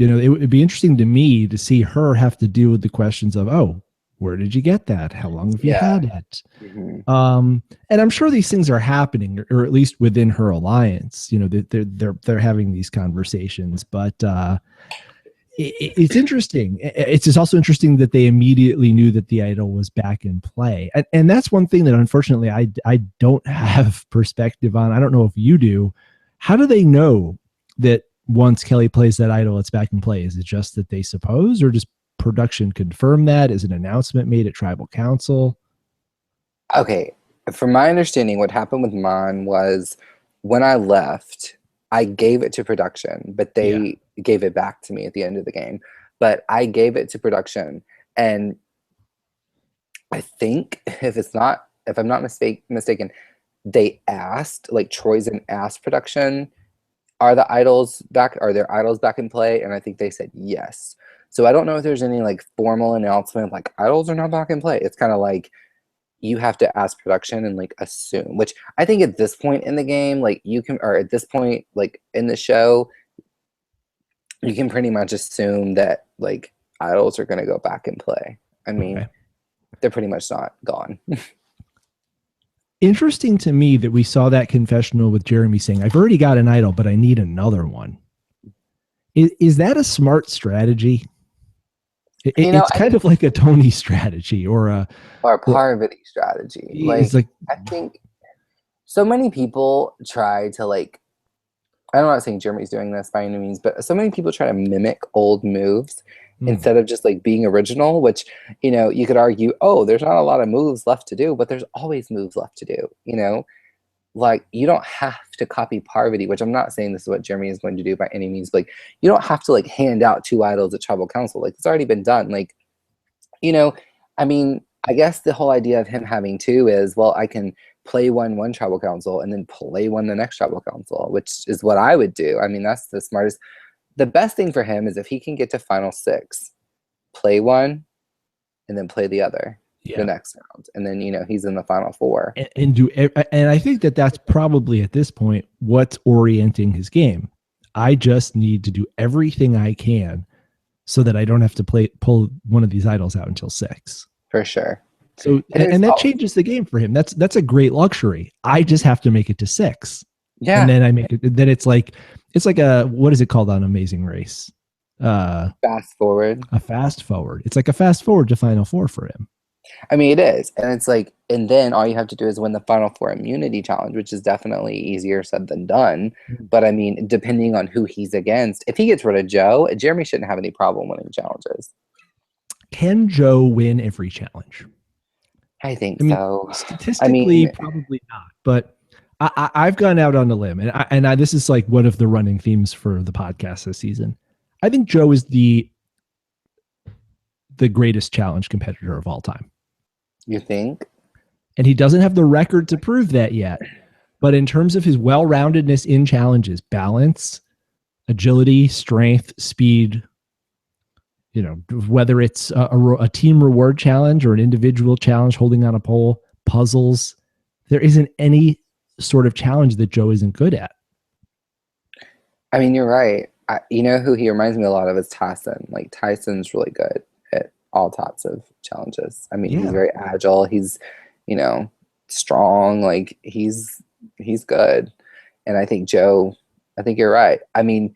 It would be interesting to me to see her have to deal with the questions of, oh, where did you get that? How long have you had it? And I'm sure these things are happening, or at least within her alliance. They're having these conversations, but it's interesting. It's just also interesting that they immediately knew that the idol was back in play, and that's one thing that unfortunately I don't have perspective on. I don't know if you do. How do they know that once Kelly plays that idol, it's back in play? Is it just that they suppose, or does production confirm that? Is an announcement made at tribal council? Okay. From my understanding, what happened with Mon was when I left, I gave it to production, but they gave it back to me at the end of the game. But I gave it to production, and I think if I'm not mistaken, they asked, Troyzen asked production, are their idols back in play? And I think they said yes. So I don't know if there's any formal announcement idols are not back in play. It's kind of you have to ask production and assume, which I think at this point in the game, you can, or at this point in the show, you can pretty much assume that idols are going to go back in play. I mean, they're pretty much not gone. Interesting to me that we saw that confessional with Jeremy saying, I've already got an idol, but I need another one. Is that a smart strategy? It's kind of like a Tony strategy or a Parvati strategy. I think so many people try to I'm not saying Jeremy's doing this by any means, but so many people try to mimic old moves instead of just being original, which, you could argue, oh, there's not a lot of moves left to do, but there's always moves left to do, you don't have to copy Parvati, which I'm not saying this is what Jeremy is going to do by any means, but you don't have to hand out 2 idols at tribal council. It's already been done. I mean, I guess the whole idea of him having 2 is, well, I can play one tribal council and then play one the next tribal council, which is what I would do. I mean, that's the smartest. The best thing for him is if he can get to final 6, play one and then play the other the next round, and then he's in the final 4 and I think that that's probably at this point what's orienting his game. I just need to do everything I can so that I don't have to pull one of these idols out until 6. For sure. So and that changes the game for him. That's a great luxury. I just have to make it to 6. Yeah. And then I make it. Then it's like a, what is it called on Amazing Race? Fast forward. A fast forward. It's like a fast forward to Final 4 for him. I mean, it is. And it's and then all you have to do is win the Final 4 immunity challenge, which is definitely easier said than done. But I mean, depending on who he's against, if he gets rid of Joe, Jeremy shouldn't have any problem winning challenges. Can Joe win every challenge? I think I mean, so. I statistically, mean, probably not, but I've gone out on a limb, and this is like one of the running themes for the podcast this season. I think Joe is the greatest challenge competitor of all time. you think? And he doesn't have the record to prove that yet. But in terms of his well-roundedness in challenges, balance, agility, strength, speed, you know, whether it's a team reward challenge or an individual challenge, holding on a pole, puzzles, there isn't any sort of challenge that Joe isn't good at. I mean, you're right. You know who he reminds me a lot of is Tyson. Like, Tyson's really good at all types of challenges. I mean, he's very agile. He's, you know, strong. Like, he's good. And I think Joe, I think you're right. I mean,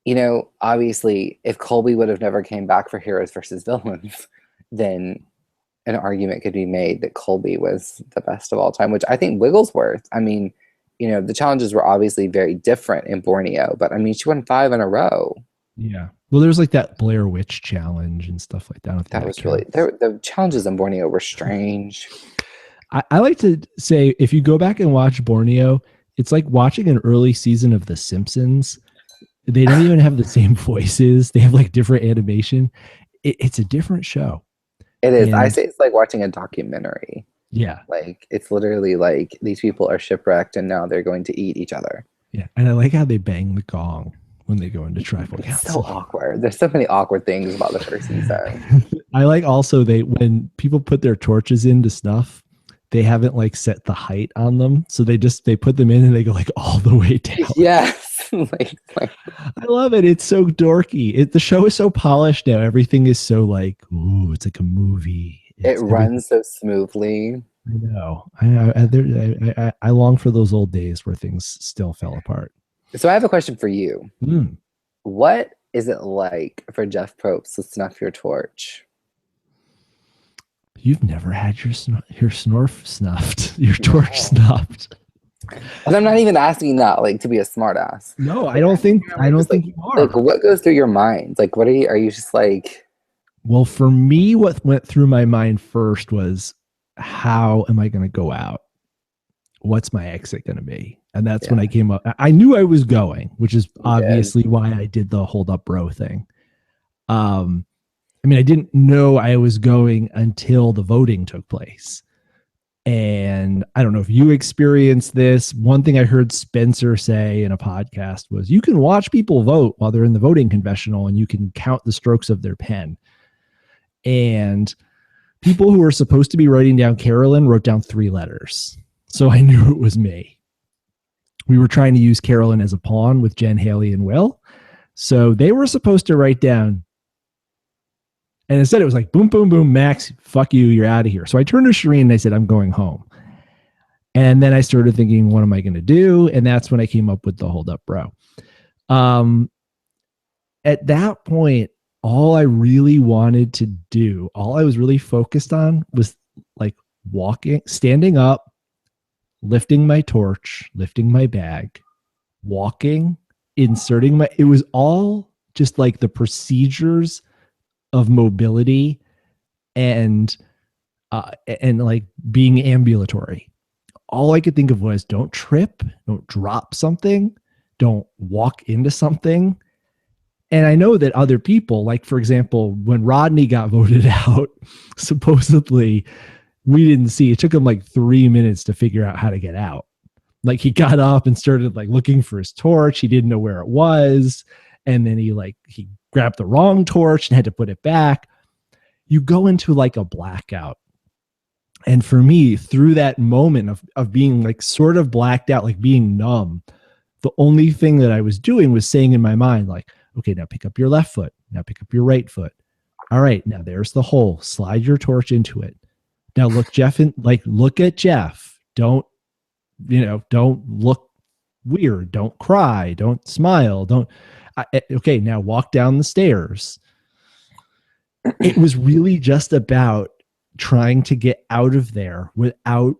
you know, obviously, if Colby would have never came back for Heroes versus Villains, then an argument could be made that Colby was the best of all time, which I think Wigglesworth, I mean, you know, the challenges were obviously very different in Borneo, but I mean, she won 5 in a row. Yeah. Well, there's like that Blair Witch challenge and stuff like that. That was really, the challenges in Borneo were strange. I like to say, if you go back and watch Borneo, it's like watching an early season of The Simpsons. They don't even have the same voices. They have like different animation. It's a different show. It is. I say it's like watching a documentary. Yeah. Like, it's literally like these people are shipwrecked and now they're going to eat each other. Yeah. And I like how they bang the gong when they go into tribal council. It's so awkward. There's so many awkward things about the first season. I like also when people put their torches into stuff, they haven't like set the height on them. So they put them in and they go like all the way down. Yes. like, I love it. It's so dorky. The show is so polished now. Everything is so like, ooh, it's like a movie. It runs so smoothly. I know. I long for those old days where things still fell apart. So I have a question for you. What is it like for Jeff Probst to snuff your torch? You've never had your snorf snuffed, your torch snuffed. And I'm not even asking that like to be a smartass. No, I don't think you are. Like, what goes through your mind? Like, what are you just like? Well, for me, what went through my mind first was, how am I going to go out? What's my exit going to be? And that's when I came up. I knew I was going, which is obviously why I did the hold up bro thing. I mean, I didn't know I was going until the voting took place. And I don't know if you experienced this. One thing I heard Spencer say in a podcast was, you can watch people vote while they're in the voting confessional and you can count the strokes of their pen. And people who were supposed to be writing down Carolyn wrote down 3 letters. So I knew it was me. We were trying to use Carolyn as a pawn with Jen, Haley, and Will. So they were supposed to write down, and instead it was like, boom, boom, boom, Max, fuck you, you're out of here. So I turned to Shireen and I said, I'm going home. And then I started thinking, what am I going to do? And that's when I came up with the hold up bro. At that point, all I really wanted to do, all I was really focused on was like walking, standing up, lifting my torch, lifting my bag, walking, inserting it was all just like the procedures of mobility and like being ambulatory. All I could think of was, don't trip, don't drop something, don't walk into something. And I know that other people, like for example, when Rodney got voted out, supposedly we didn't see, it took him like 3 minutes to figure out how to get out. Like he got up and started like looking for his torch. He didn't know where it was. And then he grabbed the wrong torch and had to put it back. You go into like a blackout. And for me, through that moment of being like sort of blacked out, like being numb, the only thing that I was doing was saying in my mind, like, okay, now pick up your left foot. Now pick up your right foot. All right, now there's the hole. Slide your torch into it. Now look look at Jeff. Don't look weird. Don't cry. Don't smile. Okay, now walk down the stairs. It was really just about trying to get out of there without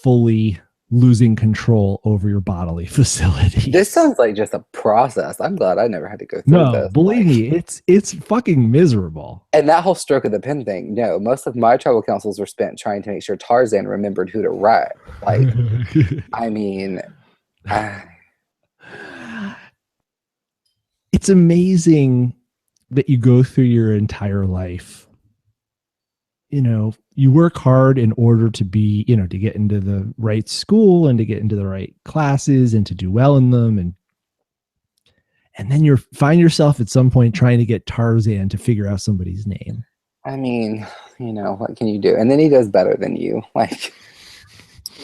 fully losing control over your bodily facilities. This sounds like just a process. I'm glad I never had to go through No, this. believe me, it's fucking miserable. And that whole stroke of the pen thing, no, most of my tribal councils were spent trying to make sure Tarzan remembered who to write. Like, I mean, it's amazing that you go through your entire life. You know, you work hard in order to be, you know, to get into the right school and to get into the right classes and to do well in them. And then you find yourself at some point trying to get Tarzan to figure out somebody's name. I mean, you know, what can you do? And then he does better than you. Like,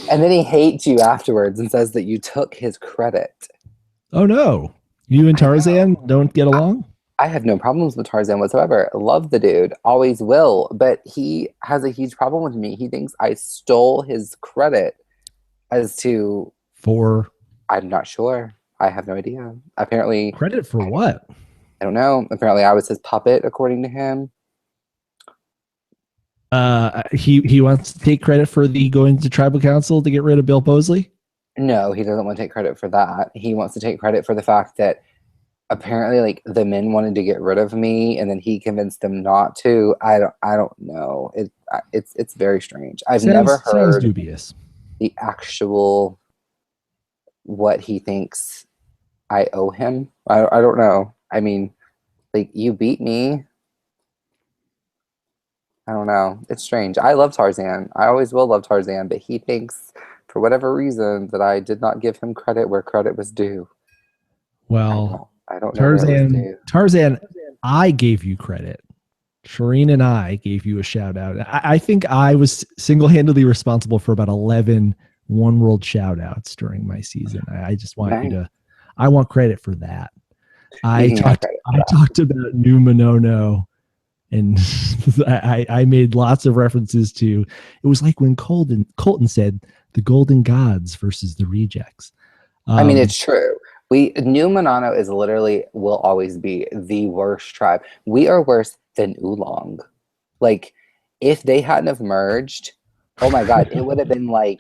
and then he hates you afterwards and says that you took his credit. Oh no. You and Tarzan don't get along? I have no problems with Tarzan whatsoever. Love the dude, always will. But he has a huge problem with me. He thinks I stole his credit as to... For? I'm not sure. I have no idea. Apparently... Credit for what? I don't know. Apparently I was his puppet, according to him. He wants to take credit for the going to tribal council to get rid of Bill Bosley? No, he doesn't want to take credit for that. He wants to take credit for the fact that apparently, like, the men wanted to get rid of me, and then he convinced them not to. I don't know. It's very strange. I've never heard dubious. The actual what he thinks I owe him. I don't know. I mean, like, you beat me. I don't know. It's strange. I love Tarzan. I always will love Tarzan, but he thinks, for whatever reason, that I did not give him credit where credit was due. Well, I don't know. Tarzan, I gave you credit. Shireen and I gave you a shout out. I think I was single-handedly responsible for about 11 One World shout outs during my season. I just want I want credit for that. I talked about New Monono, and I made lots of references to, it was like when Colton said the Golden Gods versus the Rejects. I mean, it's true. New Monano is literally, will always be the worst tribe. We are worse than Oolong. Like, if they hadn't have merged, oh my God, it would have been like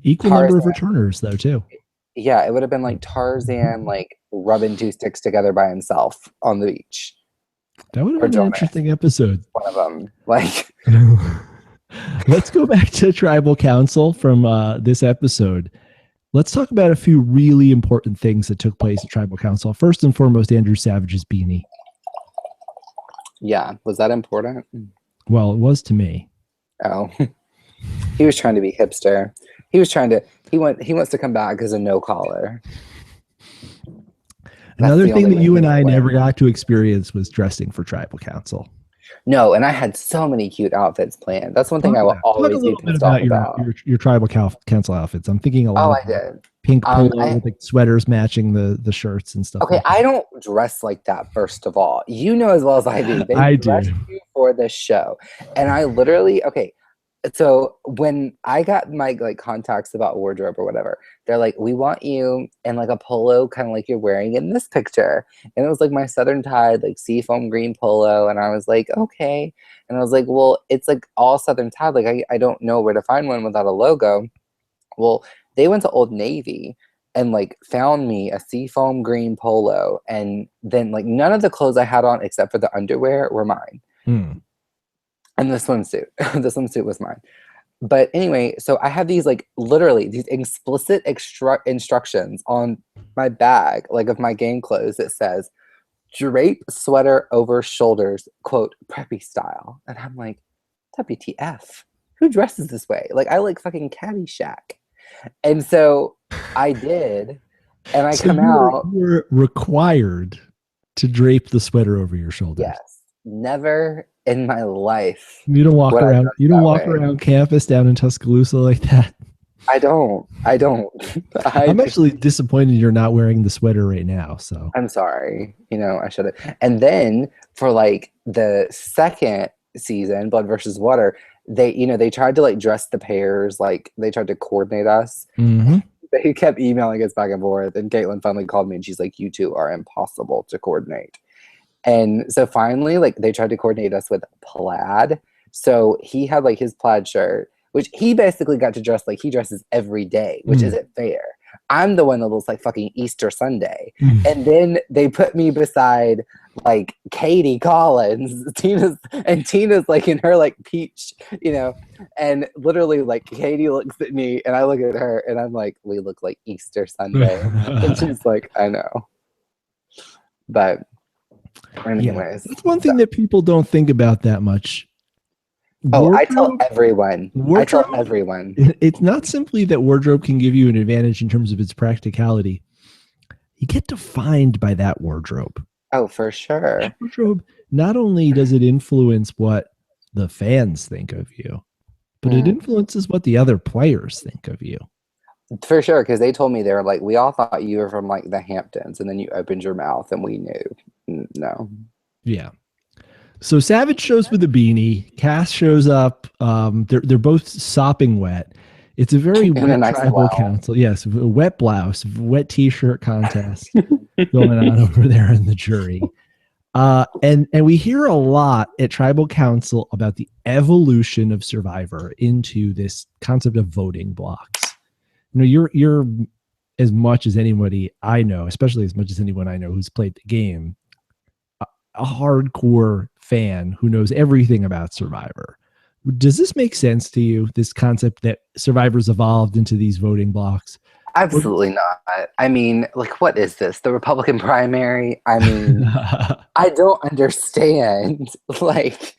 equal number of returners though too. Yeah, it would have been like Tarzan, like rubbing two sticks together by himself on the beach. That would have been an interesting episode. One of them, like. Let's go back to Tribal Council from this episode. Let's talk about a few really important things that took place at Tribal Council. First and foremost, Andrew Savage's beanie. Yeah, was that important? Well, it was to me. Oh, he was trying to be hipster. He was trying to. He wants to come back as a no collar. Another thing that you and I never got to experience was dressing for Tribal Council. No, and I had so many cute outfits planned. That's one thing I will always be pissed off about. Your Tribal Council outfits. I'm thinking a lot. I did. Pink polo with the sweaters matching the shirts and stuff. Okay, like I don't dress like that, first of all. You know as well as I do. I do. For this show. And I literally, okay, so when I got my like contacts about wardrobe or whatever, they're like, we want you in like a polo kind of like you're wearing in this picture. And it was like my Southern Tide like seafoam green polo, and I was like, okay. And I was like, well, it's like all Southern Tide, like I don't know where to find one without a logo. Well, they went to Old Navy and like found me a seafoam green polo, and then like none of the clothes I had on except for the underwear were mine. And the swimsuit. The swimsuit was mine. But anyway, so I have these like literally these explicit instructions on my bag, like of my game clothes, that says drape sweater over shoulders, quote, preppy style. And I'm like, WTF? Who dresses this way? Like, I like fucking Caddyshack. And so I did, and I come out. You were required to drape the sweater over your shoulders. Yes. Never in my life. You don't walk around. You don't walk around campus down in Tuscaloosa like that. I don't. I'm actually disappointed you're not wearing the sweater right now. So I'm sorry. You know, I should have. And then for like the second season, Blood versus Water, they tried to like dress the pairs, like they tried to coordinate us. Mm-hmm. They kept emailing us back and forth, and Caitlin finally called me and she's like, you two are impossible to coordinate. And so finally, like, they tried to coordinate us with plaid. So he had like his plaid shirt. which he basically got to dress like he dresses every day, which isn't fair. I'm the one that looks like fucking Easter Sunday. And then they put me beside like Katie Collins, Tina's like in her like peach, you know, and literally like Katie looks at me and I look at her and I'm like, we look like Easter Sunday. And she's like, I know. But anyways. That's one thing that people don't think about that much. I tell everyone. It's not simply that wardrobe can give you an advantage in terms of its practicality. You get defined by that wardrobe. Oh, for sure. That wardrobe, not only does it influence what the fans think of you, but it influences what the other players think of you. For sure, because they told me, they were like, we all thought you were from like the Hamptons, and then you opened your mouth and we knew. No. Yeah. So Savage shows with a beanie. Cass shows up. They're both sopping wet. It's a very wet nice tribal blouse. council. Yes, a wet blouse, wet t-shirt contest going on over there in the jury. And we hear a lot at tribal council about the evolution of Survivor into this concept of voting blocks. You know, you're as much as anybody I know, especially as much as anyone I know who's played the game, a hardcore fan who knows everything about Survivor. Does this make sense to you, this concept that Survivor's evolved into these voting blocks? Absolutely not. I mean, like, what is this? The Republican primary? I mean, I don't understand. Like,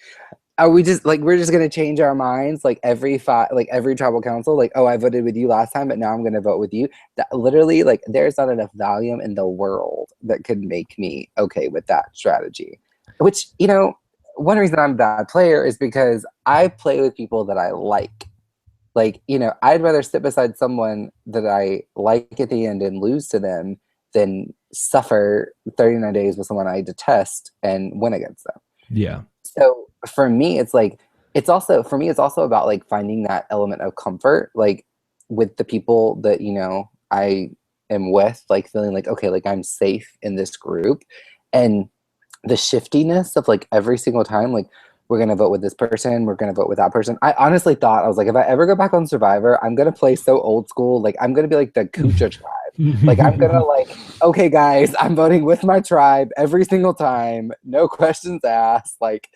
are we just like, we're just going to change our minds like every tribal council? Like, oh, I voted with you last time, but now I'm going to vote with you. That literally, like, there's not enough Valium in the world that could make me okay with that strategy. Which, you know, one reason I'm a bad player is because I play with people that I like. Like, you know, I'd rather sit beside someone that I like at the end and lose to them than suffer 39 days with someone I detest and win against them. Yeah. So for me, it's like, it's also about like finding that element of comfort, like with the people that, you know, I am with, like feeling like, okay, like I'm safe in this group. And the shiftiness of like every single time, like, we're going to vote with this person, we're going to vote with that person. I honestly thought, I was like, if I ever go back on Survivor, I'm going to play so old school. Like, I'm going to be like the Kucha tribe. Like, I'm going to like, okay, guys, I'm voting with my tribe every single time. No questions asked. Like,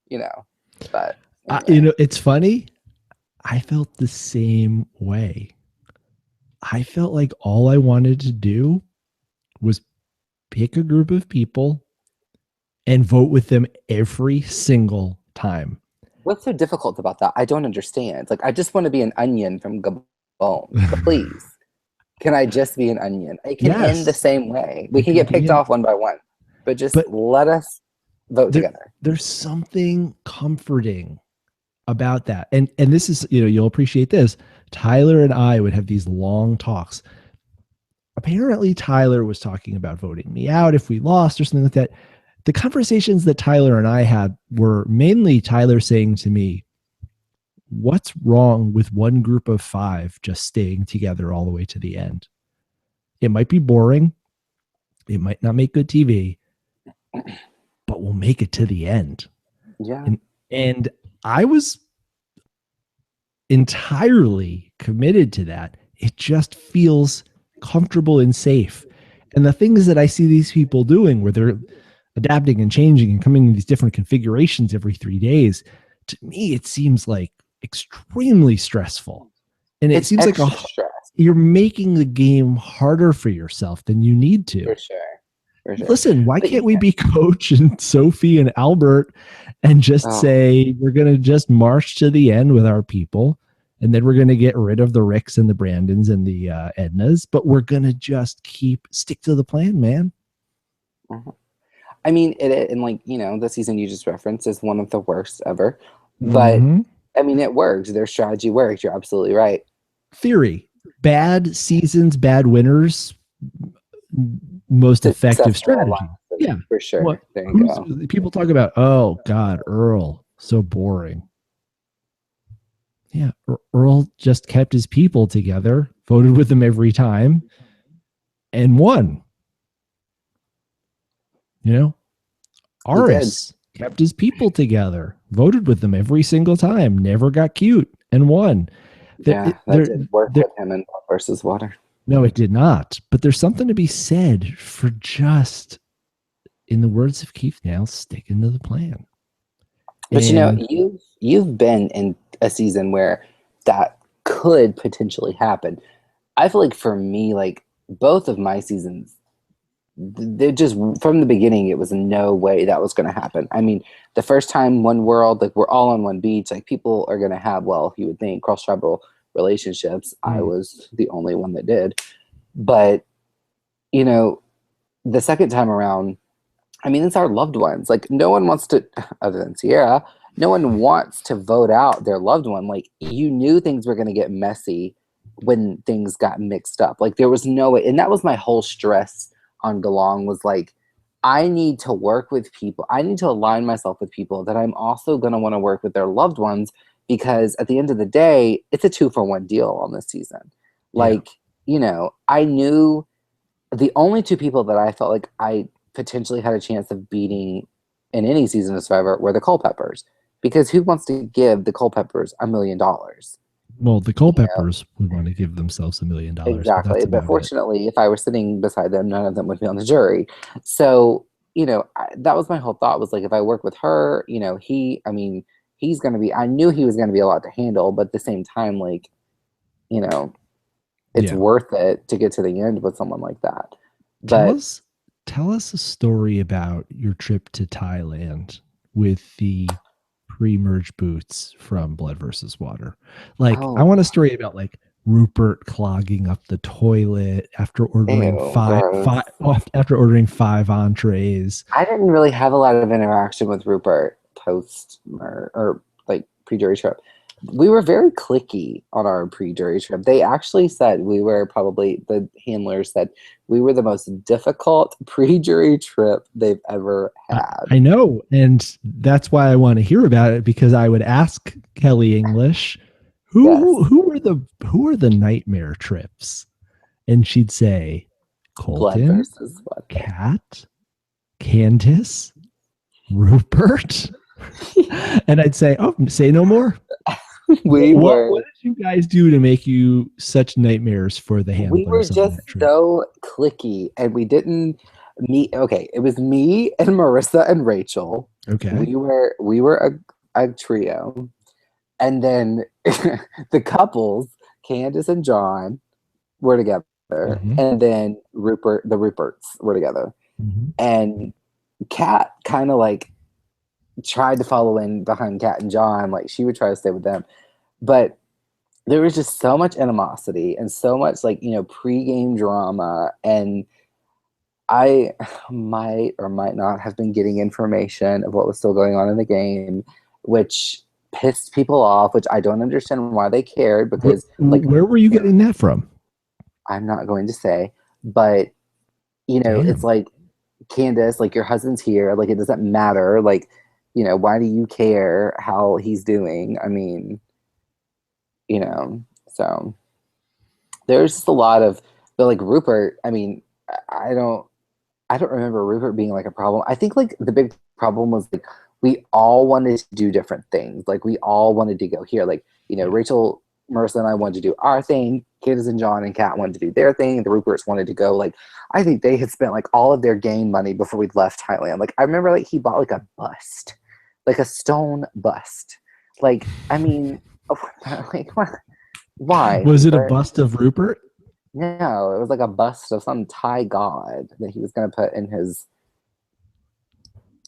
you know, but. Anyway. You know, it's funny. I felt the same way. I felt like all I wanted to do was pick a group of people and vote with them every single time. What's so difficult about that? I don't understand. Like, I just want to be an onion from Gabon. Please. Can I just be an onion? It can end the same way. We can get picked off one by one. But let us vote together. There's something comforting about that. And this is, you know, you'll appreciate this. Tyler and I would have these long talks. Apparently, Tyler was talking about voting me out if we lost or something like that. The conversations that Tyler and I had were mainly Tyler saying to me, what's wrong with one group of 5 just staying together all the way to the end? It might be boring. It might not make good TV, but we'll make it to the end. Yeah. And I was entirely committed to that. It just feels comfortable and safe. And the things that I see these people doing where they're adapting and changing and coming in these different configurations every 3 days, to me, it seems like extremely stressful. And it seems like you're making the game harder for yourself than you need to. For sure. Listen, why can't we be Coach and Sophie and Albert and just say, we're going to just march to the end with our people. And then we're going to get rid of the Ricks and the Brandons and the Ednas, but we're going to just stick to the plan, man. Mm-hmm. I mean, and like, you know, the season you just referenced is one of the worst ever. But, I mean, it works. Their strategy works. You're absolutely right. Theory. Bad seasons, bad winners, most effective strategy. Yeah, for sure. There you go. People talk about, oh, God, Earl, so boring. Yeah, Earl just kept his people together, voted with them every time, and won. You know, Aris kept his people together, voted with them every single time, never got cute, and won. Yeah, that did work with him in Blood versus Water. No, it did not. But there's something to be said for just, in the words of Keith now, sticking to the plan. But you've been in a season where that could potentially happen. I feel like for me, like both of my seasons, they just from the beginning, it was no way that was going to happen. I mean, the first time One World, like we're all on one beach, like people are going to have, well, you would think cross tribal relationships. I was the only one that did. But, the second time around, I mean, it's our loved ones. Like no one wants to, other than Sierra, no one wants to vote out their loved one. Like you knew things were going to get messy when things got mixed up. Like there was no way. And that was my whole stress on Galong was like, I need to work with people. I need to align myself with people that I'm also going to want to work with their loved ones, because at the end of the day, it's a 2-for-1 deal on this season. Like, I knew the only two people that I felt like I potentially had a chance of beating in any season of Survivor were the Culpeppers, because who wants to give the Culpeppers $1 million? Well, the Culpeppers would want to give themselves $1 million. Exactly. But fortunately, if I were sitting beside them, none of them would be on the jury. So, that was my whole thought was like, if I work with her, he's going to be, I knew he was going to be a lot to handle, but at the same time, like, it's worth it to get to the end with someone like that. But tell us a story about your trip to Thailand with the pre-merge boots from Blood versus Water. Like, I want a story about like Rupert clogging up the toilet after ordering after ordering 5 entrees. I didn't really have a lot of interaction with Rupert post or like pre-jury trip. We were very cliquey on our pre-jury trip. They actually said the handlers said we were the most difficult pre-jury trip they've ever had. I know. And that's why I want to hear about it, because I would ask Kelly English, who are the nightmare trips? And she'd say, Colton, Kat, Candace, Rupert. And I'd say, oh, say no more. What did you guys do to make you such nightmares for the handlers? We were just so cliquey, and we didn't meet. Okay, it was me and Marissa and Rachel. Okay, we were a trio, and then the couples, Candace and John, were together, and then the Ruperts were together, and Kat kind of like tried to follow in behind Kat and John. Like she would try to stay with them, but there was just so much animosity and so much like, pre-game drama. And I might or might not have been getting information of what was still going on in the game, which pissed people off, which I don't understand why they cared, because where were you getting that from? I'm not going to say, but it's like, Candace, like your husband's here. Like, it doesn't matter. Like, why do you care how he's doing? I mean, so there's just a lot of, but like Rupert, I mean, I don't remember Rupert being like a problem. I think like the big problem was like, we all wanted to do different things. Like we all wanted to go here. Like, Rachel, Marissa, and I wanted to do our thing. Candace and John and Kat wanted to do their thing. The Ruperts wanted to go. Like, I think they had spent like all of their game money before we left Thailand. Like, I remember like he bought like a bust, like a stone bust. Like, I mean, like what? Why? Was it a bust of Rupert? No, it was like a bust of some Thai god that he was going to put in his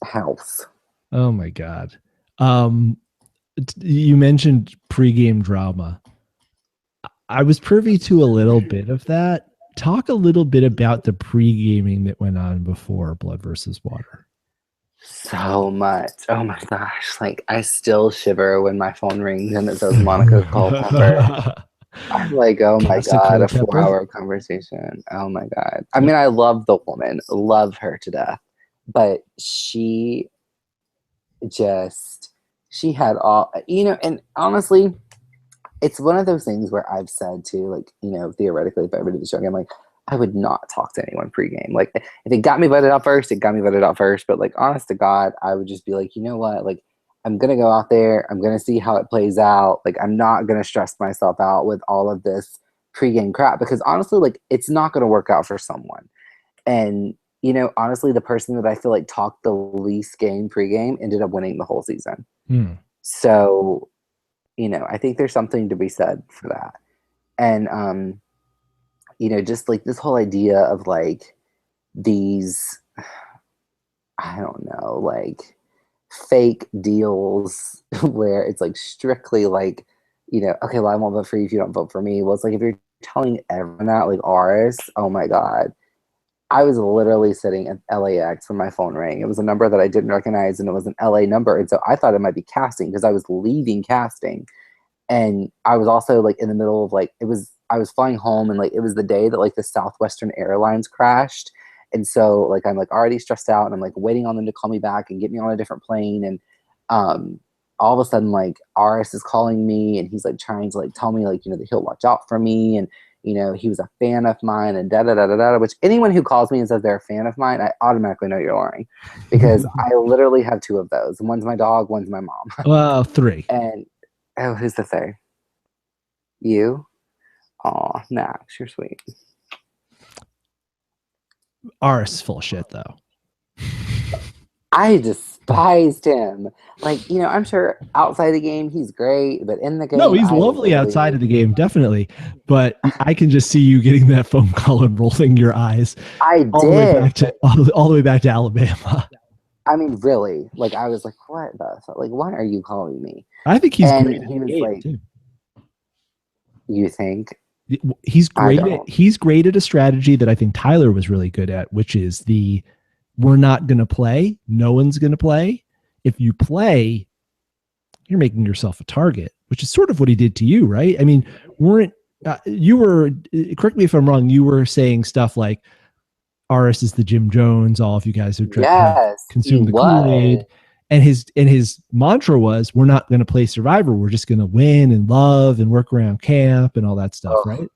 house. Oh my God. You mentioned pregame drama. I was privy to a little bit of that. Talk a little bit about the pre-gaming that went on before Blood versus Water. So much. Oh my gosh. Like, I still shiver when my phone rings and it says Monica Culpepper. I'm like, oh my God, a 4-hour conversation. Oh my God. I mean, I love the woman, love her to death, but she had all, and honestly, it's one of those things where I've said too, like, theoretically, if I ever did the show again, like, I would not talk to anyone pregame. Like, if it got me voted out first, it got me voted out first. But like, honest to God, I would just be like, you know what? Like, I'm going to go out there. I'm going to see how it plays out. Like, I'm not going to stress myself out with all of this pregame crap because honestly, like, it's not going to work out for someone. And, you know, honestly, the person that I feel like talked the least game pregame ended up winning the whole season. So, you know, I think there's something to be said for that. And, you know, just like this whole idea of like these, I don't know, like fake deals where it's like strictly like, you know, okay, well, I won't vote for you if you don't vote for me. Well, it's like if you're telling everyone that, like ours, oh my God. I was literally sitting at LAX when my phone rang. It was a number that I didn't recognize, and it was an LA number. And so I thought it might be casting because I was leaving casting. And I was also like in the middle of like, I was flying home, and like it was the day that like the Southwestern Airlines crashed. And so like I'm like already stressed out, and I'm like waiting on them to call me back and get me on a different plane. And all of a sudden like RS is calling me, and he's like trying to like tell me like, you know, that he'll watch out for me, and you know, he was a fan of mine, and da da da da da. Which anyone who calls me and says they're a fan of mine, I automatically know you're lying, because I literally have two of those. One's my dog, one's my mom. Well, three. And oh, who's the third? You? Aw, Max, you're sweet. Ours is full of shit though. I despised him. Like, you know, I'm sure outside the game he's great, but in the game, No, he's lovely outside of the game, definitely. But I can just see you getting that phone call and rolling your eyes. I all did. The way back to, all the way back to Alabama. I mean, really. Like, I was like, what the fuck? Like, why are you calling me? I think he's and great. He was like, too. You think? He's great at a strategy that I think Tyler was really good at, which is we're not going to play. No one's going to play. If you play, you're making yourself a target, which is sort of what he did to you, right? I mean, you were, correct me if I'm wrong, you were saying stuff like, RS is the Jim Jones, all of you guys who have consumed the Kool-Aid. And his mantra was, we're not going to play Survivor. We're just going to win and love and work around camp and all that stuff, right?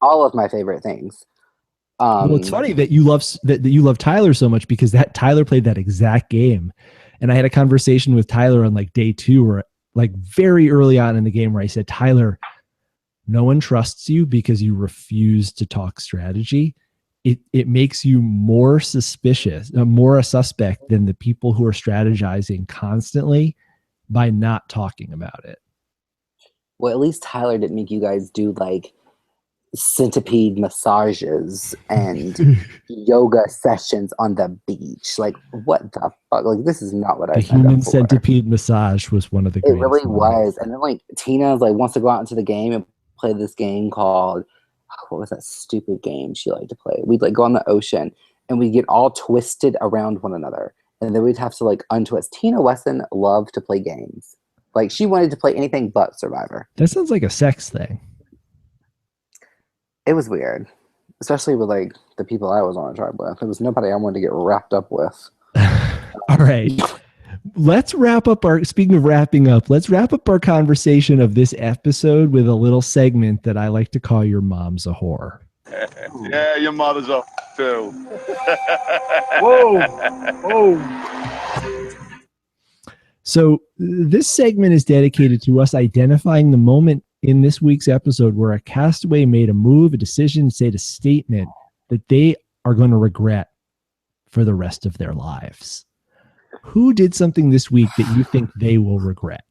All of my favorite things. Well, it's funny that you love Tyler so much, because that Tyler played that exact game. And I had a conversation with Tyler on like day 2, or like very early on in the game, where I said, Tyler, no one trusts you because you refuse to talk strategy. It makes you more suspicious, more a suspect than the people who are strategizing constantly by not talking about it. Well, at least Tyler didn't make you guys do like centipede massages and yoga sessions on the beach. Like, what the fuck? Like, this is not what I signed up for. The human centipede massage was one of the greatest. It really was. And then like Tina like wants to go out into the game and play this game called, what was that stupid game she liked to play? We'd like go on the ocean and we'd get all twisted around one another, and then we'd have to like untwist. Tina Wesson loved to play games. Like, she wanted to play anything but Survivor. That sounds like a sex thing. It was weird, especially with like the people I was on a tribe with. There was nobody I wanted to get wrapped up with. All right. Let's wrap up speaking of wrapping up, let's wrap up our conversation of this episode with a little segment that I like to call Your Mom's a Whore. Yeah, your mother's a too. Whoa. Whoa. So this segment is dedicated to us identifying the moment in this week's episode where a castaway made a move, a decision, said a statement that they are going to regret for the rest of their lives. Who did something this week that you think they will regret?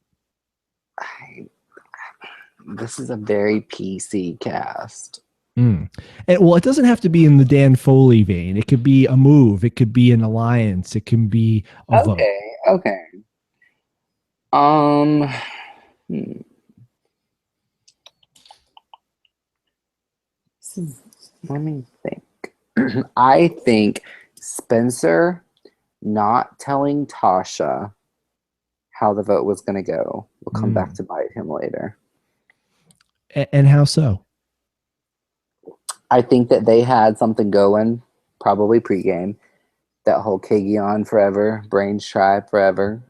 This is a very PC cast. And, well, it doesn't have to be in the Dan Foley vein. It could be a move. It could be an alliance. It can be a vote. Okay. Let me think. I think Spencer not telling Tasha how the vote was going to go will come back to bite him later. And how so? I think that they had something going, probably pregame. That whole Peih-Gee on forever, Brains tribe forever.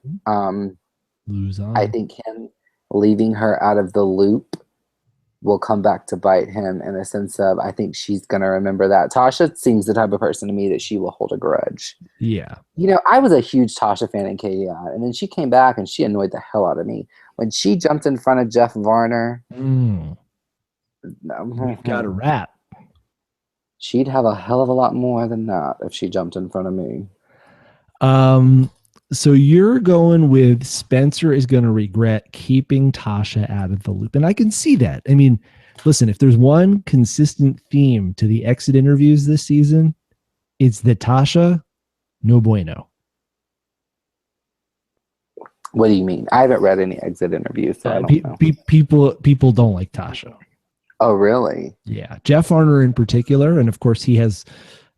Lose on. I think him leaving her out of the loop will come back to bite him in the sense of I think she's going to remember that. Tasha seems the type of person to me that she will hold a grudge. Yeah. You know, I was a huge Tasha fan in KDI, and then she came back and she annoyed the hell out of me. When she jumped in front of Jeff Varner, We've got a rat. She'd have a hell of a lot more than that if she jumped in front of me. So you're going with Spencer is going to regret keeping Tasha out of the loop. And I can see that. I mean, listen, if there's one consistent theme to the exit interviews this season, it's that Tasha, no bueno. What do you mean? I haven't read any exit interviews, so I don't know. People don't like Tasha. Oh, really? Yeah. Jeff Arner in particular. And of course, he has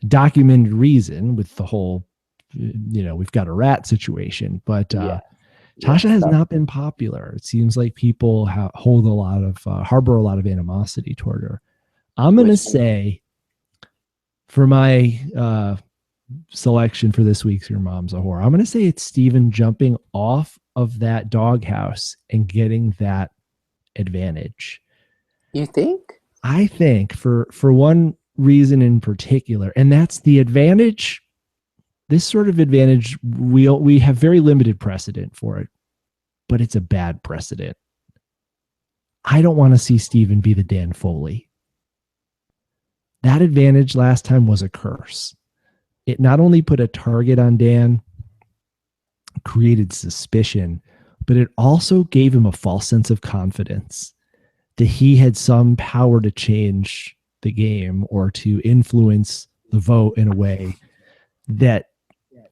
documented reason with the whole, we've got a rat situation. But Tasha has not been popular. It seems like people harbor a lot of animosity toward her. I'm going to say for my selection for this week's Your Mom's a Whore, I'm going to say it's Steven jumping off of that doghouse and getting that advantage. You think? I think for one reason in particular, and that's the advantage. This sort of advantage, we have very limited precedent for it, but it's a bad precedent. I don't want to see Steven be the Dan Foley. That advantage last time was a curse. It not only put a target on Dan, created suspicion, but it also gave him a false sense of confidence that he had some power to change the game or to influence the vote in a way that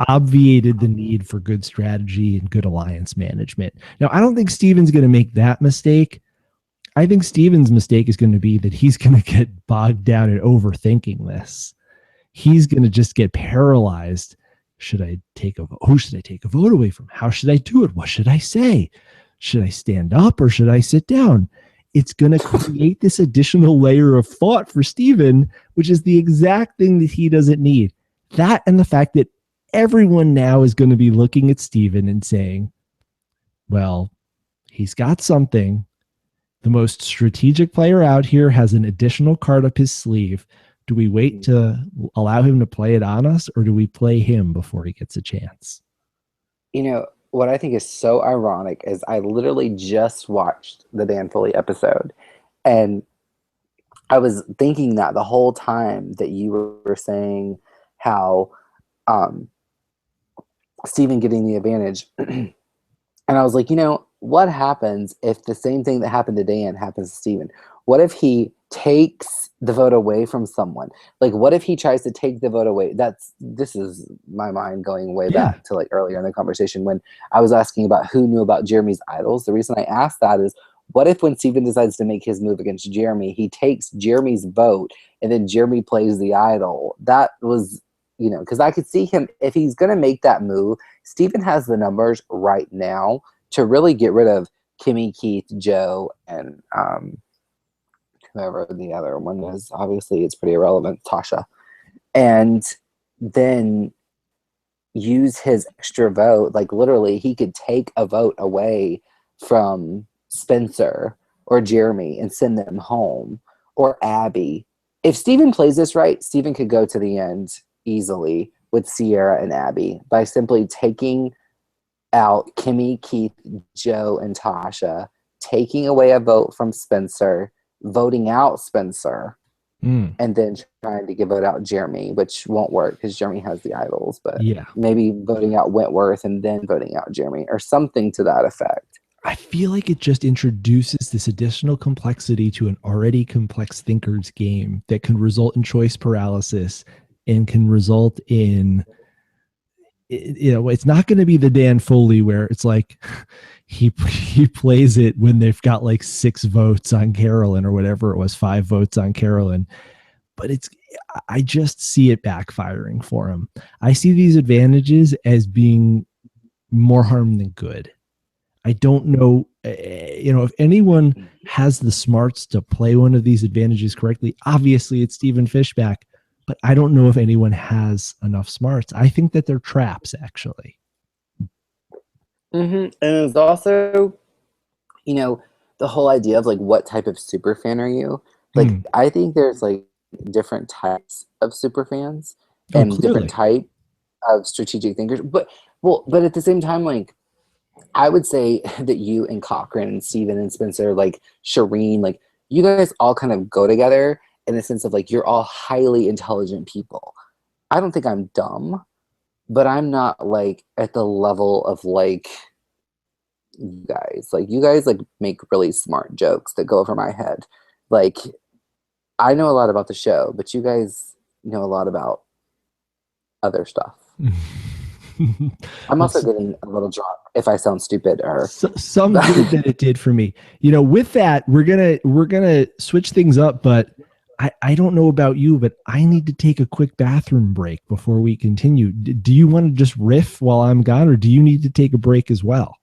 obviated the need for good strategy and good alliance management. Now, I don't think Steven's going to make that mistake. I think Steven's mistake is going to be that he's going to get bogged down in overthinking this. He's going to just get paralyzed. Should I take a vote? Who should I take a vote away from? How should I do it? What should I say? Should I stand up or should I sit down? It's going to create this additional layer of thought for Steven, which is the exact thing that he doesn't need. That and the fact that everyone now is going to be looking at Steven and saying, well, he's got something. The most strategic player out here has an additional card up his sleeve. Do we wait to allow him to play it on us, or do we play him before he gets a chance? You know, what I think is so ironic is I literally just watched the Dan Foley episode, and I was thinking that the whole time that you were saying how Steven getting the advantage. And I was like, what happens if the same thing that happened to Dan happens to Steven? What if he takes the vote away from someone? Like, what if he tries to take the vote away? This is my mind going way back to like earlier in the conversation when I was asking about who knew about Jeremy's idols. The reason I asked that is, what if when Steven decides to make his move against Jeremy, he takes Jeremy's vote and then Jeremy plays the idol? That was, because I could see him, if he's going to make that move, Steven has the numbers right now to really get rid of Kimmy, Keith, Joe, and whoever the other one is. Obviously, it's pretty irrelevant, Tasha. And then use his extra vote. Like, literally, he could take a vote away from Spencer or Jeremy and send them home, or Abby. If Steven plays this right, Steven could go to the end easily with Sierra and Abby by simply taking out Kimmy, Keith, Joe, and Tasha, taking away a vote from Spencer, voting out Spencer, and then trying to vote out Jeremy, which won't work because Jeremy has the idols, but maybe voting out Wentworth and then voting out Jeremy or something to that effect. I feel like it just introduces this additional complexity to an already complex thinker's game that can result in choice paralysis and can result in, it's not going to be the Dan Foley where it's like he plays it when they've got like 6 votes on Carolyn or whatever it was, 5 votes on Carolyn. But I just see it backfiring for him. I see these advantages as being more harm than good. I don't know, if anyone has the smarts to play one of these advantages correctly, obviously it's Stephen Fishback, but I don't know if anyone has enough smarts. I think that they're traps, actually. And it's also, the whole idea of like what type of super fan are you? Like I think there's like different types of super fans and different type of strategic thinkers. But at the same time, like I would say that you and Cochran and Steven and Spencer, like Shireen, like you guys all kind of go together in the sense of like you're all highly intelligent people. I don't think I'm dumb, but I'm not like at the level of like you guys. Like you guys like make really smart jokes that go over my head. Like I know a lot about the show, but you guys know a lot about other stuff. I'm also getting a little drunk if I sound stupid or some good that it did for me. With that, we're gonna switch things up, but I don't know about you, but I need to take a quick bathroom break before we continue. Do you want to just riff while I'm gone, or do you need to take a break as well?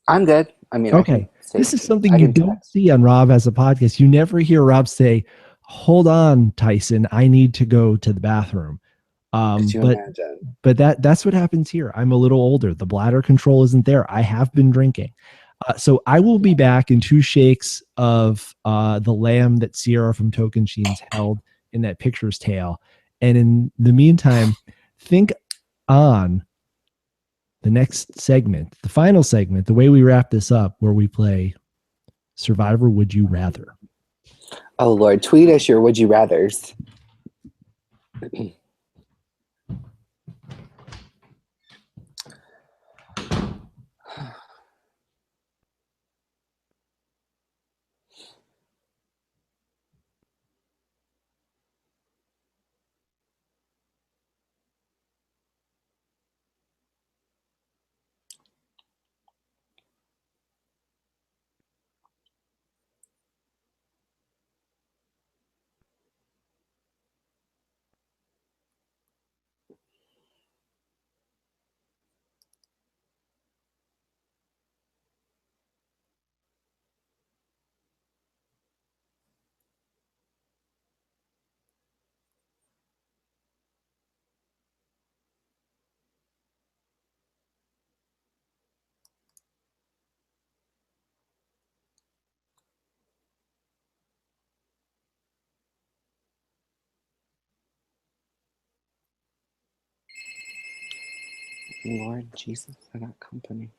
I'm good. I mean, okay. This is something you don't see on Rob as a podcast. You never hear Rob say, "Hold on, Tyson, I need to go to the bathroom." But that's what happens here. I'm a little older. The bladder control isn't there. I have been drinking. So I will be back in 2 shakes of the lamb that Sierra from Token Sheens held in that picture's tail. And in the meantime, think on the next segment, the final segment, the way we wrap this up, where we play Survivor Would You Rather. Oh, Lord. Tweet us your Would You Rathers. Lord Jesus, I got company.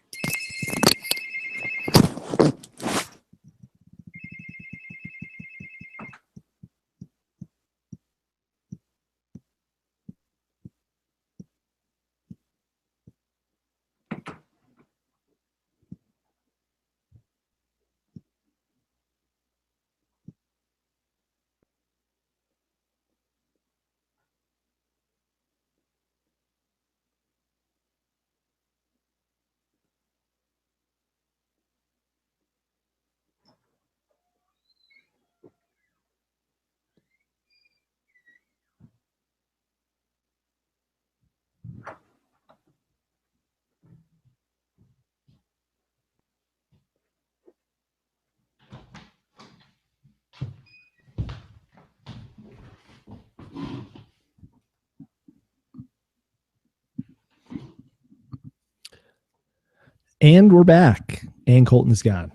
And we're back, and Colton is gone.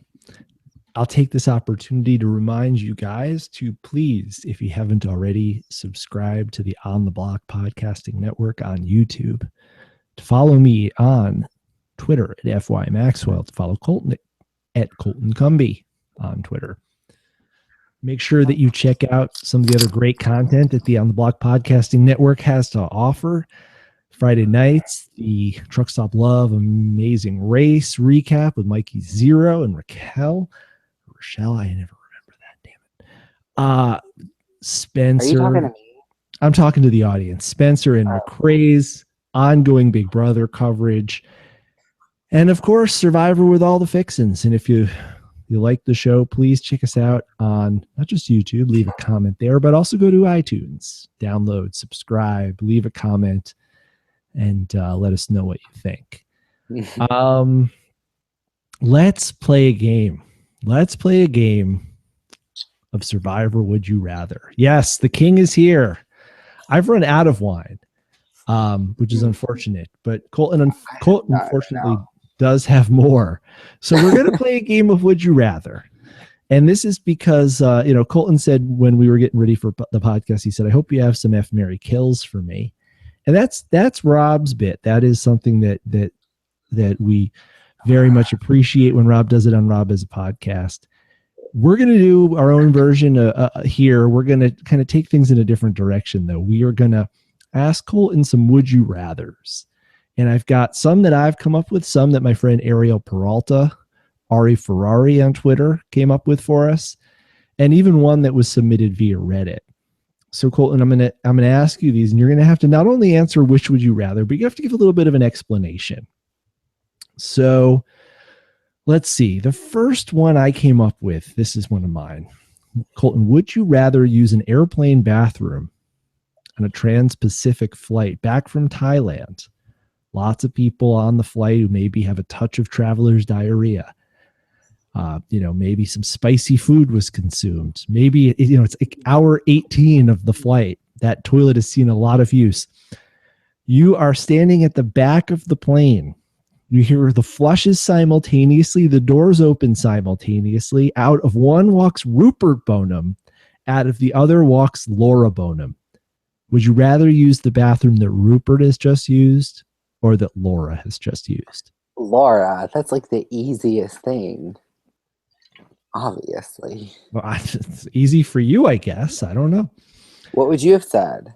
I'll take this opportunity to remind you guys to please, if you haven't already, subscribe to the On the Block Podcasting Network on YouTube, to follow me on Twitter at FY Maxwell, to follow Colton at Colton Cumbie on Twitter. Make sure that you check out some of the other great content that the On the Block Podcasting Network has to offer. Friday nights, the Truck Stop Love Amazing Race recap with Mikey Zero and Raquel. Rochelle, I never remember that, damn it. Spencer. Are you talking to me? I'm talking to the audience. Spencer and McRae's ongoing Big Brother coverage. And of course, Survivor with all the fixins. And if you like the show, please check us out on not just YouTube, leave a comment there, but also go to iTunes, download, subscribe, leave a comment, and let us know what you think. Let's play a game. Let's play a game of Survivor Would You Rather. Yes, the king is here. I've run out of wine, which is unfortunate. But Colton unfortunately does have more. So we're going to play a game of Would You Rather. And this is because, Colton said when we were getting ready for the podcast, he said, I hope you have some F, Mary kills for me. And that's Rob's bit. That is something that we very much appreciate when Rob does it on Rob as a podcast. We're going to do our own version here. We're going to kind of take things in a different direction, though. We are going to ask Colton some Would You Rathers. And I've got some that I've come up with, some that my friend Ariel Peralta, Ari Ferrari on Twitter, came up with for us, and even one that was submitted via Reddit. So Colton, I'm gonna ask you these, and you're gonna have to not only answer which would you rather, but you have to give a little bit of an explanation. So let's see. The first one I came up with, this is one of mine. Colton, would you rather use an airplane bathroom on a trans-Pacific flight back from Thailand? Lots of people on the flight who maybe have a touch of traveler's diarrhea. Maybe some spicy food was consumed. Maybe, it's like hour 18 of the flight. That toilet has seen a lot of use. You are standing at the back of the plane. You hear the flushes simultaneously. The doors open simultaneously. Out of one walks Rupert Boneham. Out of the other walks Laura Boneham. Would you rather use the bathroom that Rupert has just used or that Laura has just used? Laura, that's like the easiest thing. Obviously. Well, it's easy for you, I guess. I don't know. What would you have said?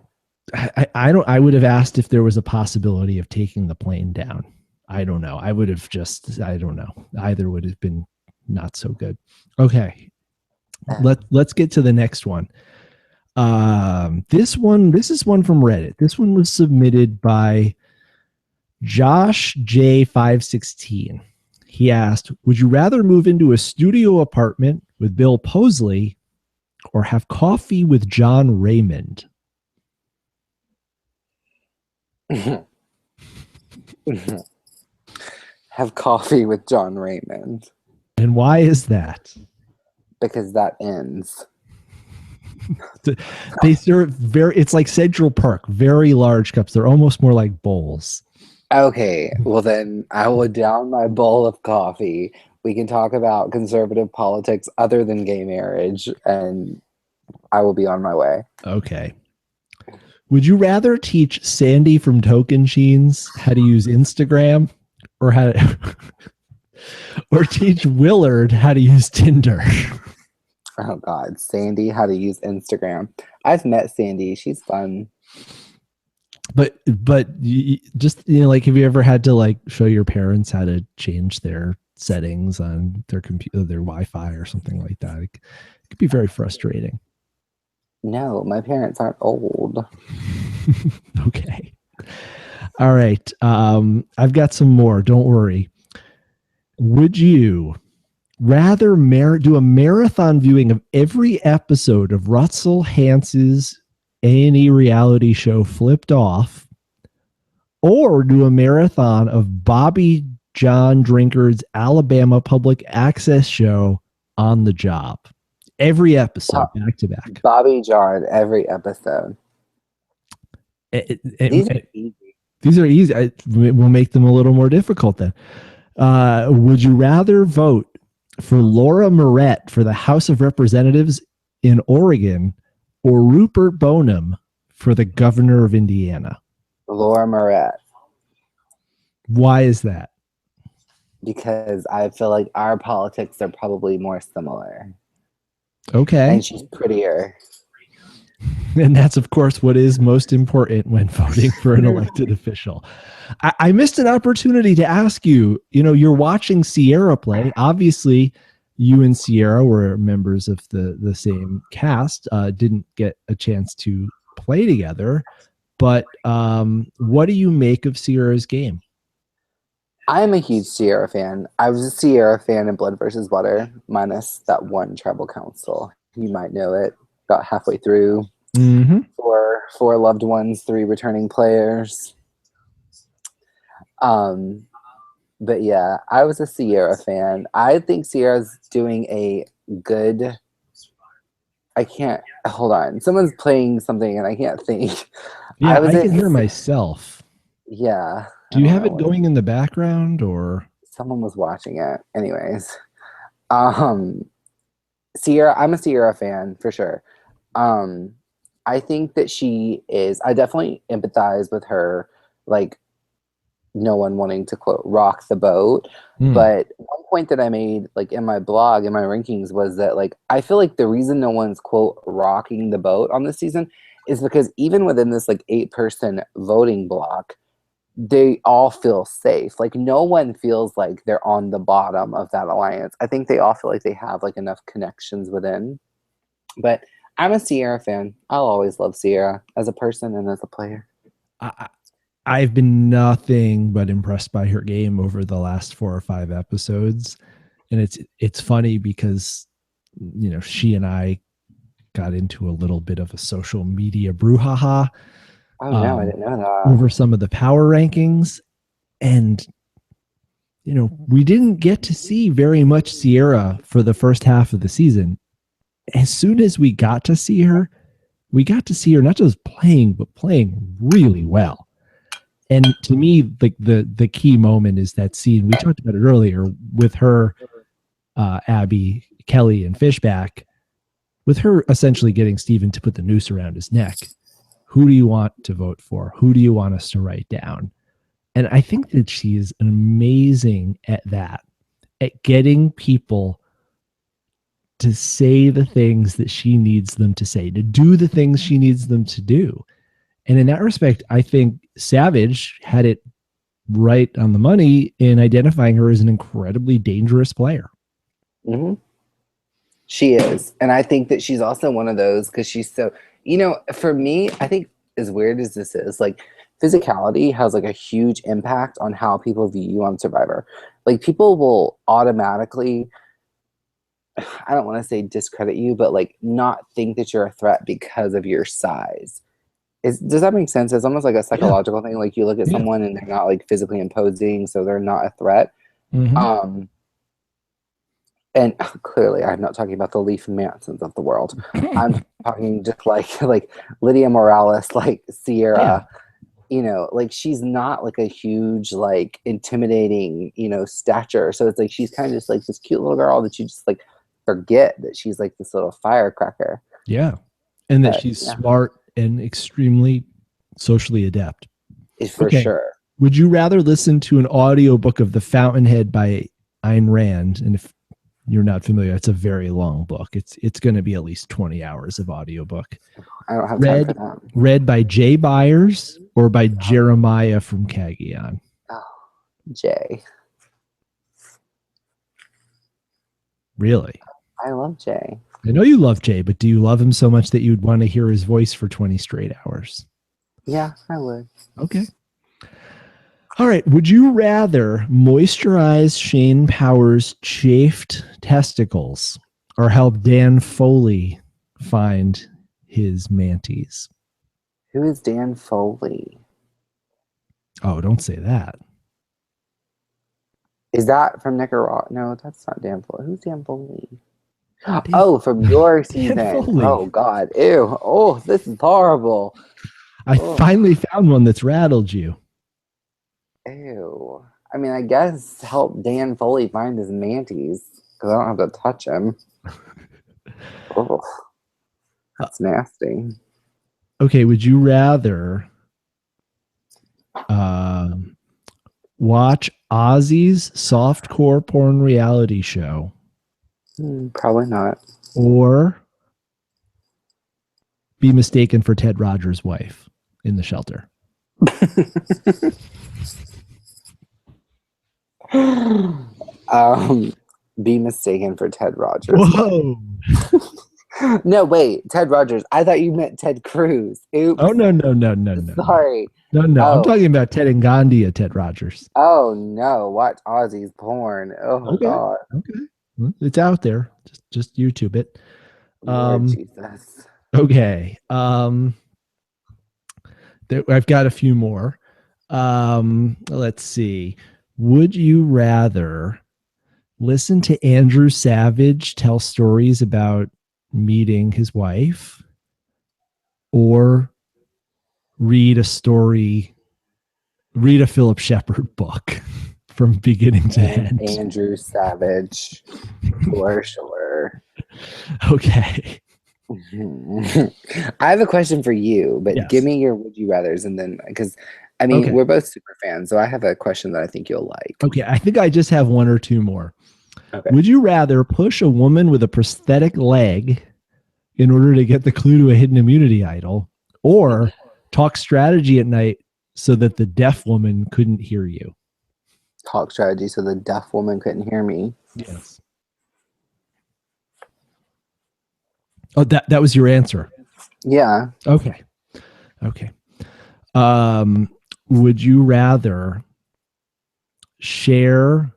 I would have asked if there was a possibility of taking the plane down. I don't know. I don't know. Either would have been not so good. Okay. Let's get to the next one. This is one from Reddit. This one was submitted by Josh J516. He asked, would you rather move into a studio apartment with Bill Posley or have coffee with John Raymond? Have coffee with John Raymond. And why is that? Because that ends. They serve it's like Central Park, very large cups. They're almost more like bowls. Okay, well then I will down my bowl of coffee. We can talk about conservative politics other than gay marriage, and I will be on my way. Okay. Would you rather teach Sandy from Token Sheens how to use Instagram or or teach Willard how to use Tinder? Oh God, Sandy, how to use Instagram. I've met Sandy. She's fun. But you just, like, have you ever had to like show your parents how to change their settings on their computer, their Wi-Fi or something like that? It could be very frustrating. No, my parents aren't old. Okay. All right. I've got some more. Don't worry. Would you rather do a marathon viewing of every episode of Russell Hance's A&E reality show Flipped Off, or do a marathon of Bobby John Drinker's Alabama public access show On the Job? Every episode, back to back. Bobby John, every episode. These are easy. These are easy. We'll make them a little more difficult then. Would you rather vote for Laura Moret for the House of Representatives in Oregon or Rupert Boneham for the governor of Indiana? Laura Moret. Why is that? Because I feel like our politics are probably more similar. Okay. And she's prettier. And that's, of course, what is most important when voting for an elected official. I missed an opportunity to ask you, you're watching Sierra play. Obviously, you and Sierra were members of the same cast, didn't get a chance to play together. But what do you make of Sierra's game? I'm a huge Sierra fan. I was a Sierra fan in Blood versus Water, minus that one tribal council. You might know it. Got halfway through. Mm-hmm. Four loved ones, 3 returning players. But yeah, I was a Sierra fan. I think Sierra's doing a good... Hold on. Someone's playing something and I can't think. Yeah, I can hear myself. Yeah. Do you have it going in the background or? someone was watching it. Anyways, Sierra, I'm a Sierra fan for sure. I think that I definitely empathize with her, like, no one wanting to quote rock the boat. But one point that I made, like, in my blog, in my rankings, was that, like, I feel like the reason no one's quote rocking the boat on this season is because even within this, like, 8-person voting block, they all feel safe. Like, no one feels like they're on the bottom of that alliance. I think they all feel like they have, like, enough connections within. But I'm a Sierra fan. I'll always love Sierra as a person and as a player. I've been nothing but impressed by her game over the last 4 or 5 episodes. And it's funny because, you know, she and I got into a little bit of a social media brouhaha. Oh, no, I didn't know that. Over some of the power rankings. And, you know, we didn't get to see very much Sierra for the first half of the season. As soon as we got to see her not just playing, but playing really well. And to me, like the key moment is that scene we talked about it earlier with her, Abby, Kelly, and Fishback, with her essentially getting Steven to put the noose around his neck. Who do you want to vote for? Who do you want us to write down? And I think that she is amazing at that, at getting people to say the things that she needs them to say, to do the things she needs them to do. And in that respect, I think Savage had it right on the money in identifying her as an incredibly dangerous player. Mm-hmm. She is. And I think that she's also one of those because she's so, you know, for me, I think as weird as this is, like, physicality has, like, a huge impact on how people view you on Survivor. Like, people will automatically, I don't want to say discredit you, but, like, not think that you're a threat because of your size. Does that make sense? It's almost like a psychological thing. Like, you look at someone and they're not, like, physically imposing, so they're not a threat. Mm-hmm. And clearly, I'm not talking about the Leaf Mansons of the world. I'm talking just like Lydia Morales, like Sierra. You know, like, she's not like a huge, like, intimidating, you know, stature. So it's like she's kind of just like this cute little girl that you just, like, forget that she's like this little firecracker. Yeah, and that she's smart and extremely socially adept. For sure. Would you rather listen to an audiobook of The Fountainhead by Ayn Rand? And if you're not familiar, it's a very long book. It's going to be at least 20 hours of audiobook. I don't have time for that. Read by Jay Byers or by Jeremiah from Cagayan? Oh, Jay. Really? I love Jay. I know you love Jay, but do you love him so much that you'd want to hear his voice for 20 straight hours? Yeah, I would. Okay. All right. Would you rather moisturize Shane Powers' chafed testicles or help Dan Foley find his manties? Who is Dan Foley? Oh, don't say that. Is that from Nicaragua? No, that's not Dan Foley. Who's Dan Foley? Oh, from your season. Oh, God. Ew. Oh, this is horrible. I finally found one that's rattled you. Ew. I mean, I guess help Dan Foley find his manties because I don't have to touch him. Oh, that's nasty. Okay, would you rather watch Ozzy's softcore porn reality show? Probably not. Or be mistaken for Ted Rogers' wife in the shelter? Be mistaken for Ted Rogers. Whoa. No, wait, Ted Rogers. I thought you meant Ted Cruz. Oops. Oh, no. Sorry. No. Oh. I'm talking about Ted and Gandhi at Ted Rogers. Oh, no. Watch Ozzy's porn. Oh, okay. God. Okay. Well, it's out there. Just YouTube it. Lord Jesus. Okay. I've got a few more. Let's see. Would you rather listen to Andrew Savage tell stories about meeting his wife or read a Philip Shepard book from beginning to end. Andrew Savage, for sure. Okay. I have a question for you, but Yes. give me your would you rathers, and then because I mean Okay. we're both super fans, so I have a question that I think you'll like. Okay, I think I just have one or two more. Okay. Would you rather push a woman with a prosthetic leg in order to get the clue to a hidden immunity idol, or talk strategy at night so that the deaf woman couldn't hear you? Talk strategy so the deaf woman couldn't hear me. Yes. Oh, that was your answer. Yeah. Okay. Okay. Would you rather share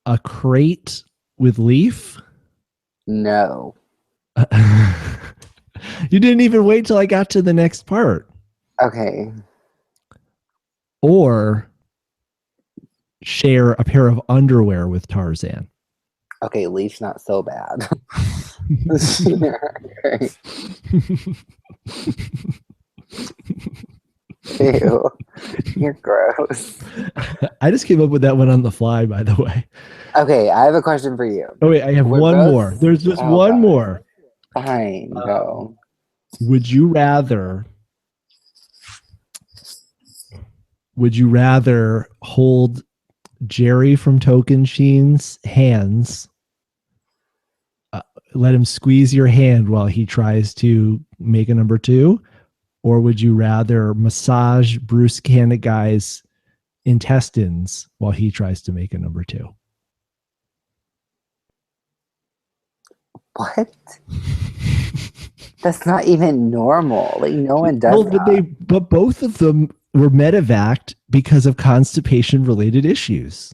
a crate with Leaf? No. You didn't even wait till I got to the next part. Okay. Or share a pair of underwear with Tarzan. Okay, Leaf's not so bad. Ew. You're gross. I just came up with that one on the fly, by the way. Okay, I have a question for you. Oh, wait, I have We're one both- more. There's just Oh, one God. more. Fine, go. Would you rather hold Jerry from Token Sheen's hands, let him squeeze your hand while he tries to make a number two, or would you rather massage Bruce Caniguy's intestines while he tries to make a number two? What? That's not even normal. Like no one does Well, that. but both of them were medevaced because of constipation related issues.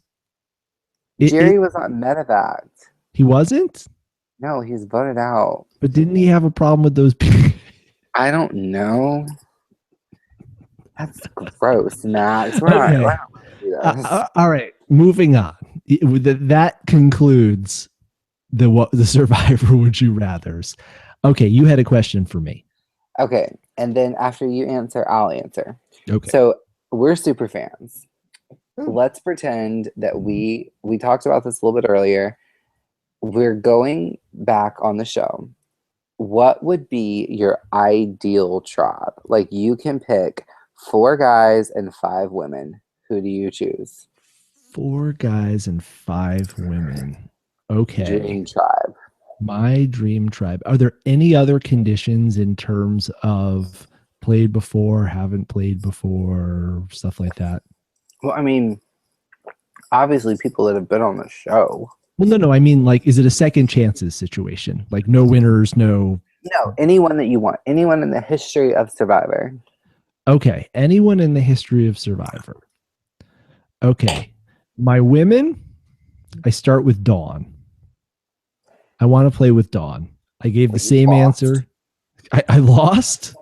Jerry was not medevac. He wasn't? No, he's voted out. But didn't he have a problem with those people? I don't know. That's gross, Max. We're Okay. not gonna do this. All right, moving on. That concludes the Survivor Would You Rathers. Okay, you had a question for me. Okay, and then after you answer, I'll answer. Okay. So we're super fans. Hmm. Let's pretend that we talked about this a little bit earlier. We're going back on the show. What would be your ideal tribe? Like you can pick 4 guys and 5 women. Who do you choose? 4 guys and 5 women. Okay. Dream tribe. My dream tribe. Are there any other conditions in terms of played before, haven't played before, stuff like that? Well, I mean, obviously people that have been on the show. Well, no. I mean, like, is it a second chances situation? Like, no winners, no. No, anyone that you want. Anyone in the history of Survivor. Okay. Anyone in the history of Survivor. Okay. My women, I start with Dawn. I want to play with Dawn. I gave the same answer. I lost?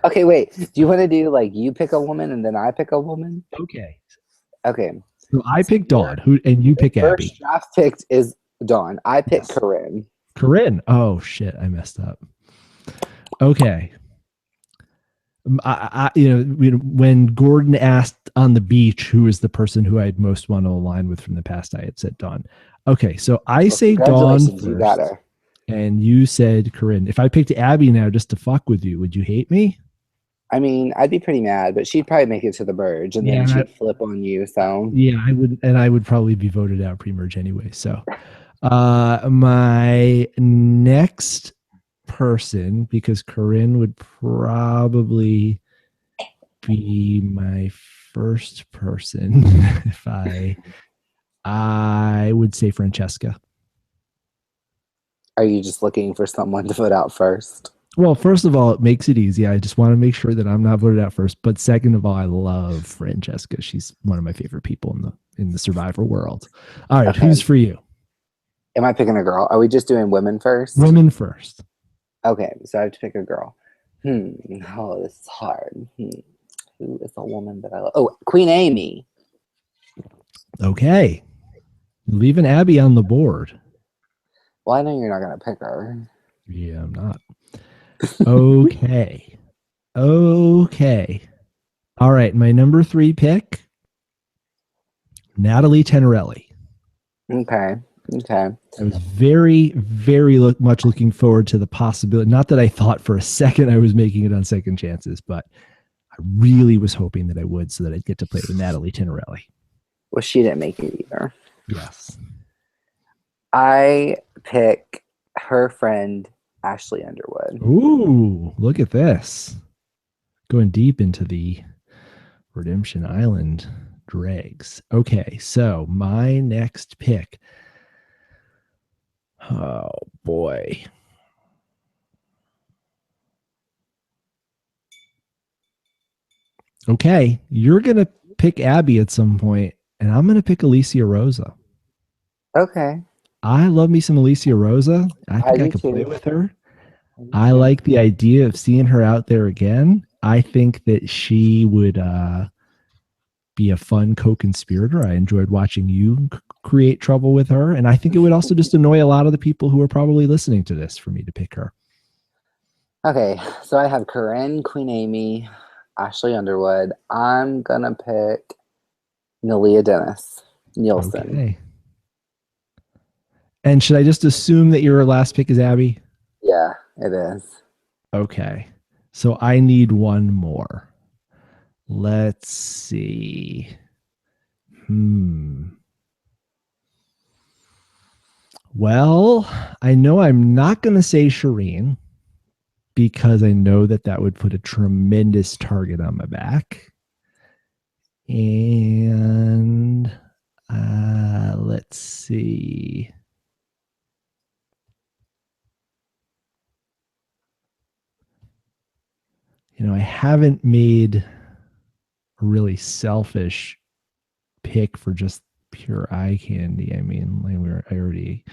Okay, wait. Do you want to do like you pick a woman and then I pick a woman? Okay. Okay. So I pick Dawn, and you pick Abby. First draft picked is Dawn. I pick Yes. Corinne. Corinne. Oh shit, I messed up. Okay. When Gordon asked on the beach who was the person who I'd most want to align with from the past, I had said Dawn. Okay, so I say Dawn Congratulations, you got first, her. and you said Corinne. If I picked Abby now just to fuck with you, would you hate me? I mean, I'd be pretty mad, but she'd probably make it to the merge and then Yeah. she'd flip on you. So Yeah, I would, and I would probably be voted out pre-merge anyway. So, my next person, because Corinne would probably be my first person if I would say Francesca. are you just looking for someone to vote out first? Well, first of all, it makes it easy. I just want to make sure that I'm not voted out first. But second of all, I love Francesca. She's one of my favorite people in the Survivor world. All right, Okay. who's for you? Am I picking a girl? Are we just doing women first? Women first. Okay, so I have to pick a girl. Oh, this is hard. Who is a woman that I love? Oh, Queen Amy. Okay. Leaving Abby on the board. Well, I know you're not going to pick her. Yeah, I'm not. Okay. Okay. All right. My number 3 pick Natalie Tenorelli. Okay. I was very, very much looking forward to the possibility. Not that I thought for a second I was making it on second chances, but I really was hoping that I would, so that I'd get to play with Natalie Tenorelli. Well, she didn't make it either. Yes. I pick her friend Ashley Underwood. Ooh, look at this. Going deep into the Redemption Island dregs. Okay, so my next pick. Oh boy. Okay, you're gonna pick Abby at some point, and I'm gonna pick Alicia Rosa. Okay. I love me some Alicia Rosa. I think I do could too. play with her. I like the idea of seeing her out there again. I think that she would be a fun co-conspirator. I enjoyed watching you create trouble with her, and I think it would also just annoy a lot of the people who are probably listening to this for me to pick her. Okay, so I have Corinne, Queen Amy, Ashley Underwood. I'm gonna pick Nalia Dennis Nielsen. Okay. And should I just assume that your last pick is Abby? Yeah, it is. Okay. So I need one more. Let's see. Well, I know I'm not going to say Shireen, because I know that that would put a tremendous target on my back. And let's see. I haven't made a really selfish pick for just pure eye candy. I mean, I already.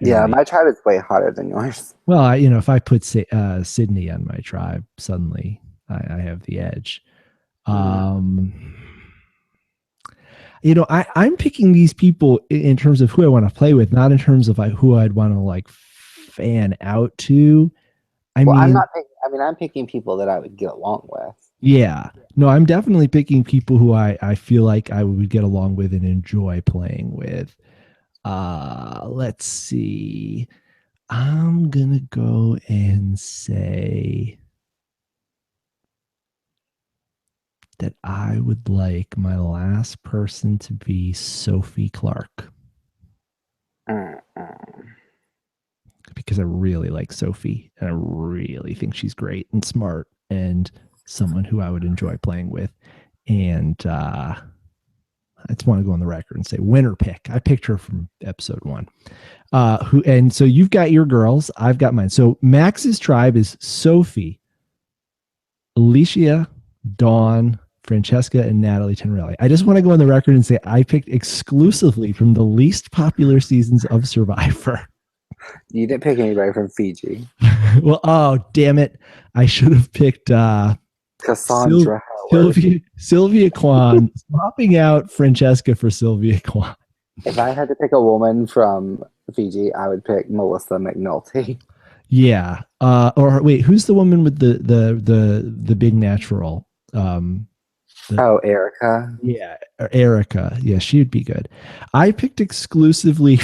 My tribe is way hotter than yours. Well, if I put Sydney on my tribe, suddenly I have the edge. I'm picking these people in terms of who I want to play with, not in terms of who I'd want to like fan out to. I'm picking people that I would get along with. Yeah. No, I'm definitely picking people who I feel like I would get along with and enjoy playing with. Let's see. I'm going to go and say that I would like my last person to be Sophie Clark. Because I really like Sophie, and I really think she's great and smart and someone who I would enjoy playing with. And I just want to go on the record and say winner pick. I picked her from episode 1. And so you've got your girls, I've got mine. So Max's tribe is Sophie, Alicia, Dawn, Francesca, and Natalie Tenorelli. I just want to go on the record and say I picked exclusively from the least popular seasons of Survivor. You didn't pick anybody from Fiji. Well, oh, damn it. I should have picked Cassandra Howard. Sylvia Kwan, swapping out Francesca for Sylvia Kwan. If I had to pick a woman from Fiji, I would pick Melissa McNulty. Yeah. Or wait, who's the woman with the big natural? Erica. Yeah, Erica. Yeah, she'd be good. I picked exclusively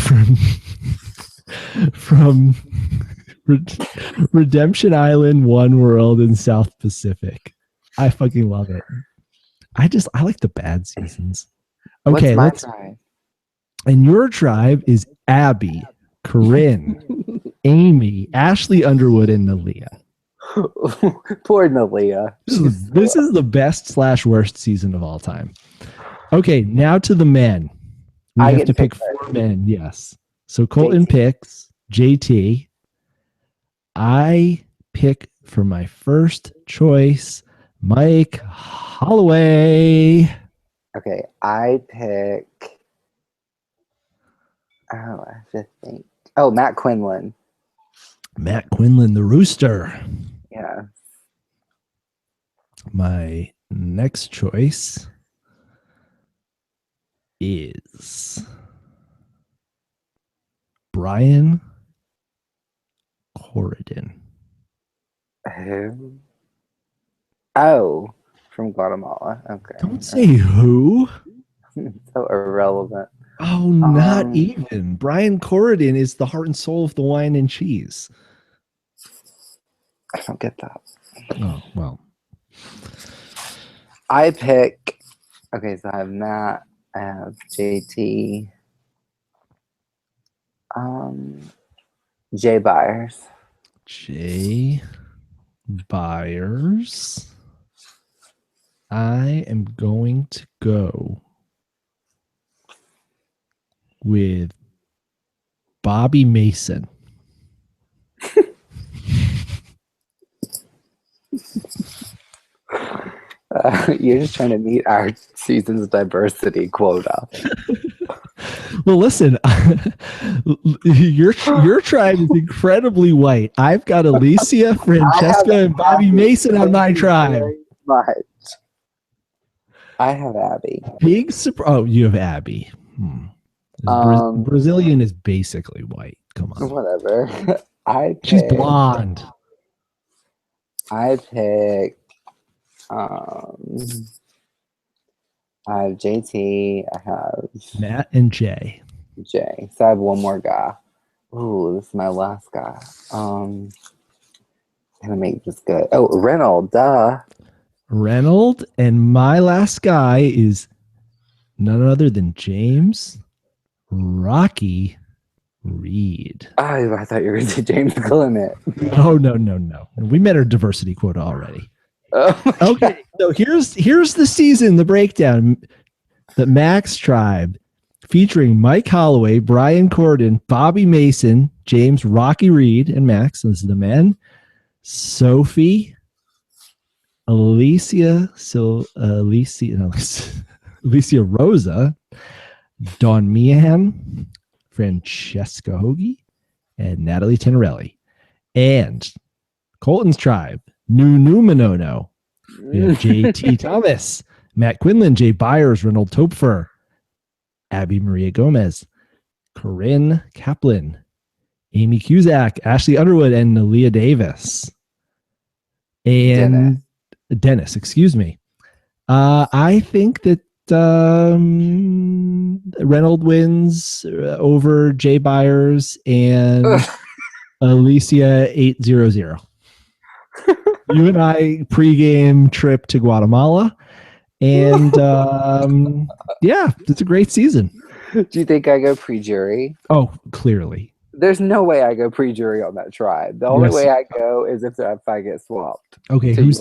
from Redemption Island, One World, and South Pacific. I fucking love it. I like the bad seasons. Okay, what's my tribe? And your tribe is Abby, Corinne, Amy, Ashley Underwood, and Nalia. Poor Nalia. This is the best / worst season of all time. Okay, now to the men. We have to pick 4 men. Yes. So Colton picks JT. I pick for my first choice Mike Holloway. Okay, I pick. I have to think. Oh, Matt Quinlan. Matt Quinlan, the Rooster. Yeah. My next choice is Brian Corridon. Who? Oh, from Guatemala. Okay. Don't say who. So irrelevant. Oh, not Um, even. Brian Corridan is the heart and soul of the wine and cheese. I don't get that. Oh, well. I pick. Okay, so I have Matt. I have JT. Jay Byers. Jay Byers. I am going to go with Bobby Mason. You're just trying to meet our season's diversity quota. Well, listen, your tribe is incredibly white. I've got Alicia, Francesca, and Bobby Mason on my tribe. Very much. I have Abby. Big surprise. Oh, you have Abby. Brazilian is basically white. Come on. Whatever. She's blonde. I pick. I have JT. I have Matt and Jay. Jay. So I have one more guy. Ooh, this is my last guy. Gonna make this good. Oh, Reynolds. Duh. Reynolds, and my last guy is none other than James Rocky Reed. Oh, I thought you were going to say James Clement. Oh, no. We met our diversity quota already. Oh, okay, so here's the season, the breakdown. The Max Tribe, featuring Mike Holloway, Brian Corridan, Bobby Mason, James Rocky Reed, and Max. This is the men. Sophie, Alicia Rosa, Dawn Meehan, Francesca Hoagie, and Natalie Tenorelli. And Colton's Tribe, Nunu Manono. We have JT Thomas, Matt Quinlan, Jay Byers, Reynolds Topfer, Abi-Maria Gomez, Corinne Kaplan, Amy Cusack, Ashley Underwood, and Nalia Davis. And Dennis, excuse me. I think that Reynolds wins over Jay Byers and Alicia 800. You and I pregame trip to Guatemala, and yeah, it's a great season. do you think I go pre-jury? Oh, clearly. There's no way I go pre-jury on that tribe. The only way I go is if I get swapped. Okay, who's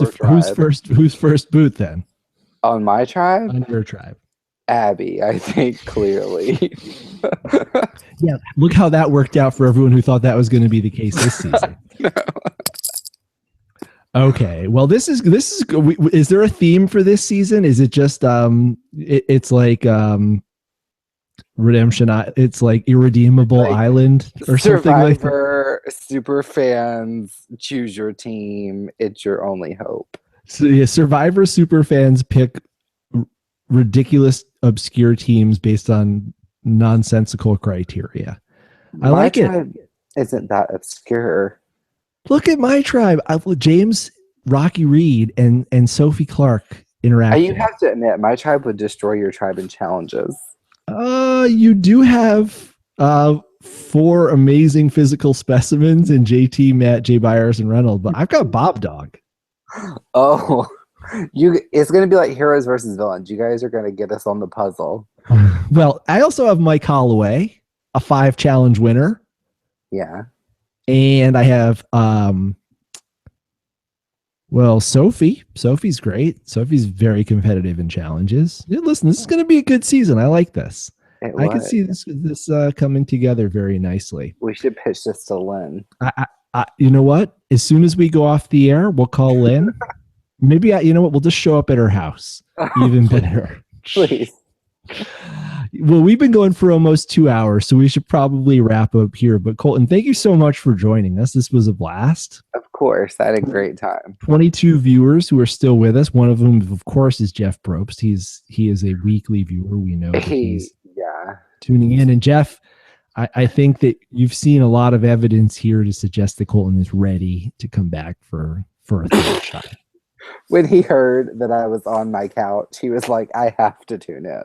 first boot then? On my tribe? On your tribe. Abby, I think clearly. Yeah, look how that worked out for everyone who thought that was going to be the case this season. No. Okay, well, this is. Is there a theme for this season? Is it just it's like Redemption? It's like Irredeemable like Island or something like that. Survivor, super fans, choose your team. It's your only hope. So yeah, Survivor super fans pick ridiculous, obscure teams based on nonsensical criteria. I like it. Isn't that obscure? Look at my tribe. James Rocky Reed and Sophie Clark interacting. You have to admit, my tribe would destroy your tribe in challenges. You do have 4 amazing physical specimens in JT, Matt, Jay Byers, and Reynolds, but I've got Bob Dog. Oh, it's going to be like heroes versus villains. You guys are going to get us on the puzzle. Well, I also have Mike Holloway, a 5 challenge winner. Yeah. And I have Sophie. Sophie's great. Sophie's very competitive in challenges. Yeah, listen, this is going to be a good season. I like this. I can see this coming together very nicely. We should pitch this to Lynn. You know what? As soon as we go off the air, we'll call Lynn. Maybe you know what? We'll just show up at her house. Even better. Please. Well, we've been going for almost 2 hours, so we should probably wrap up here. But Colton, thank you so much for joining us. This was a blast. Of course. I had a great time. 22 viewers who are still with us. One of whom, of course, is Jeff Probst. He is a weekly viewer. We know that he's tuning in. And Jeff, I think that you've seen a lot of evidence here to suggest that Colton is ready to come back for a third shot. When he heard that I was on my couch, he was like, I have to tune in.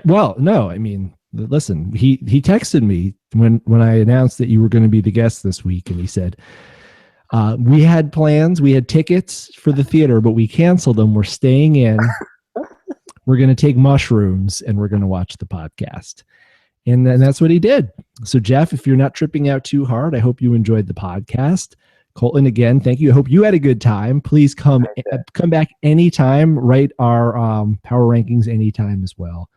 Well, no, I mean, listen, he texted me when I announced that you were going to be the guest this week, and he said, we had plans, we had tickets for the theater, but we canceled them. We're staying in. We're going to take mushrooms and we're going to watch the podcast. And then that's what he did. So, Jeff, if you're not tripping out too hard, I hope you enjoyed the podcast. Colton, again, thank you. I hope you had a good time. Please come back anytime. Write our power rankings anytime as well.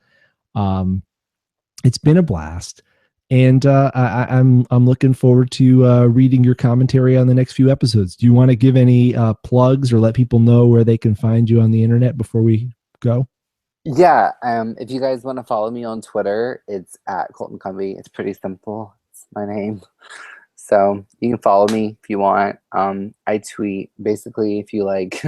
It's been a blast. And I'm looking forward to reading your commentary on the next few episodes. Do you want to give any plugs or let people know where they can find you on the internet before we go? Yeah, if you guys want to follow me on Twitter, it's at Colton Cumbie. It's pretty simple. It's my name. So you can follow me if you want. I tweet basically if you like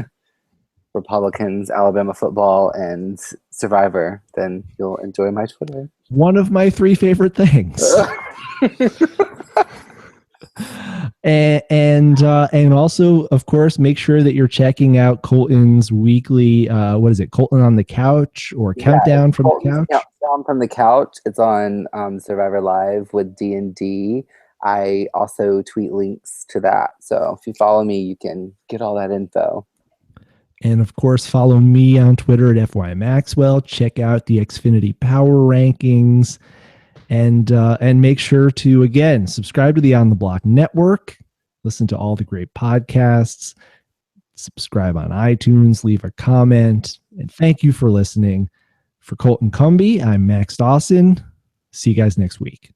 Republicans, Alabama football, and Survivor, then you'll enjoy my Twitter. One of my 3 favorite things. And also, of course, make sure that you're checking out Colton's weekly, what is it, Colton on the Couch or Countdown from the Couch? Countdown from the Couch. It's on Survivor Live with D&D. I also tweet links to that. So if you follow me, you can get all that info. And of course, follow me on Twitter at FY Maxwell. Check out the Xfinity Power Rankings. And make sure to, again, subscribe to the On the Block Network. Listen to all the great podcasts. Subscribe on iTunes. Leave a comment. And thank you for listening. For Colton Cumbie, I'm Max Dawson. See you guys next week.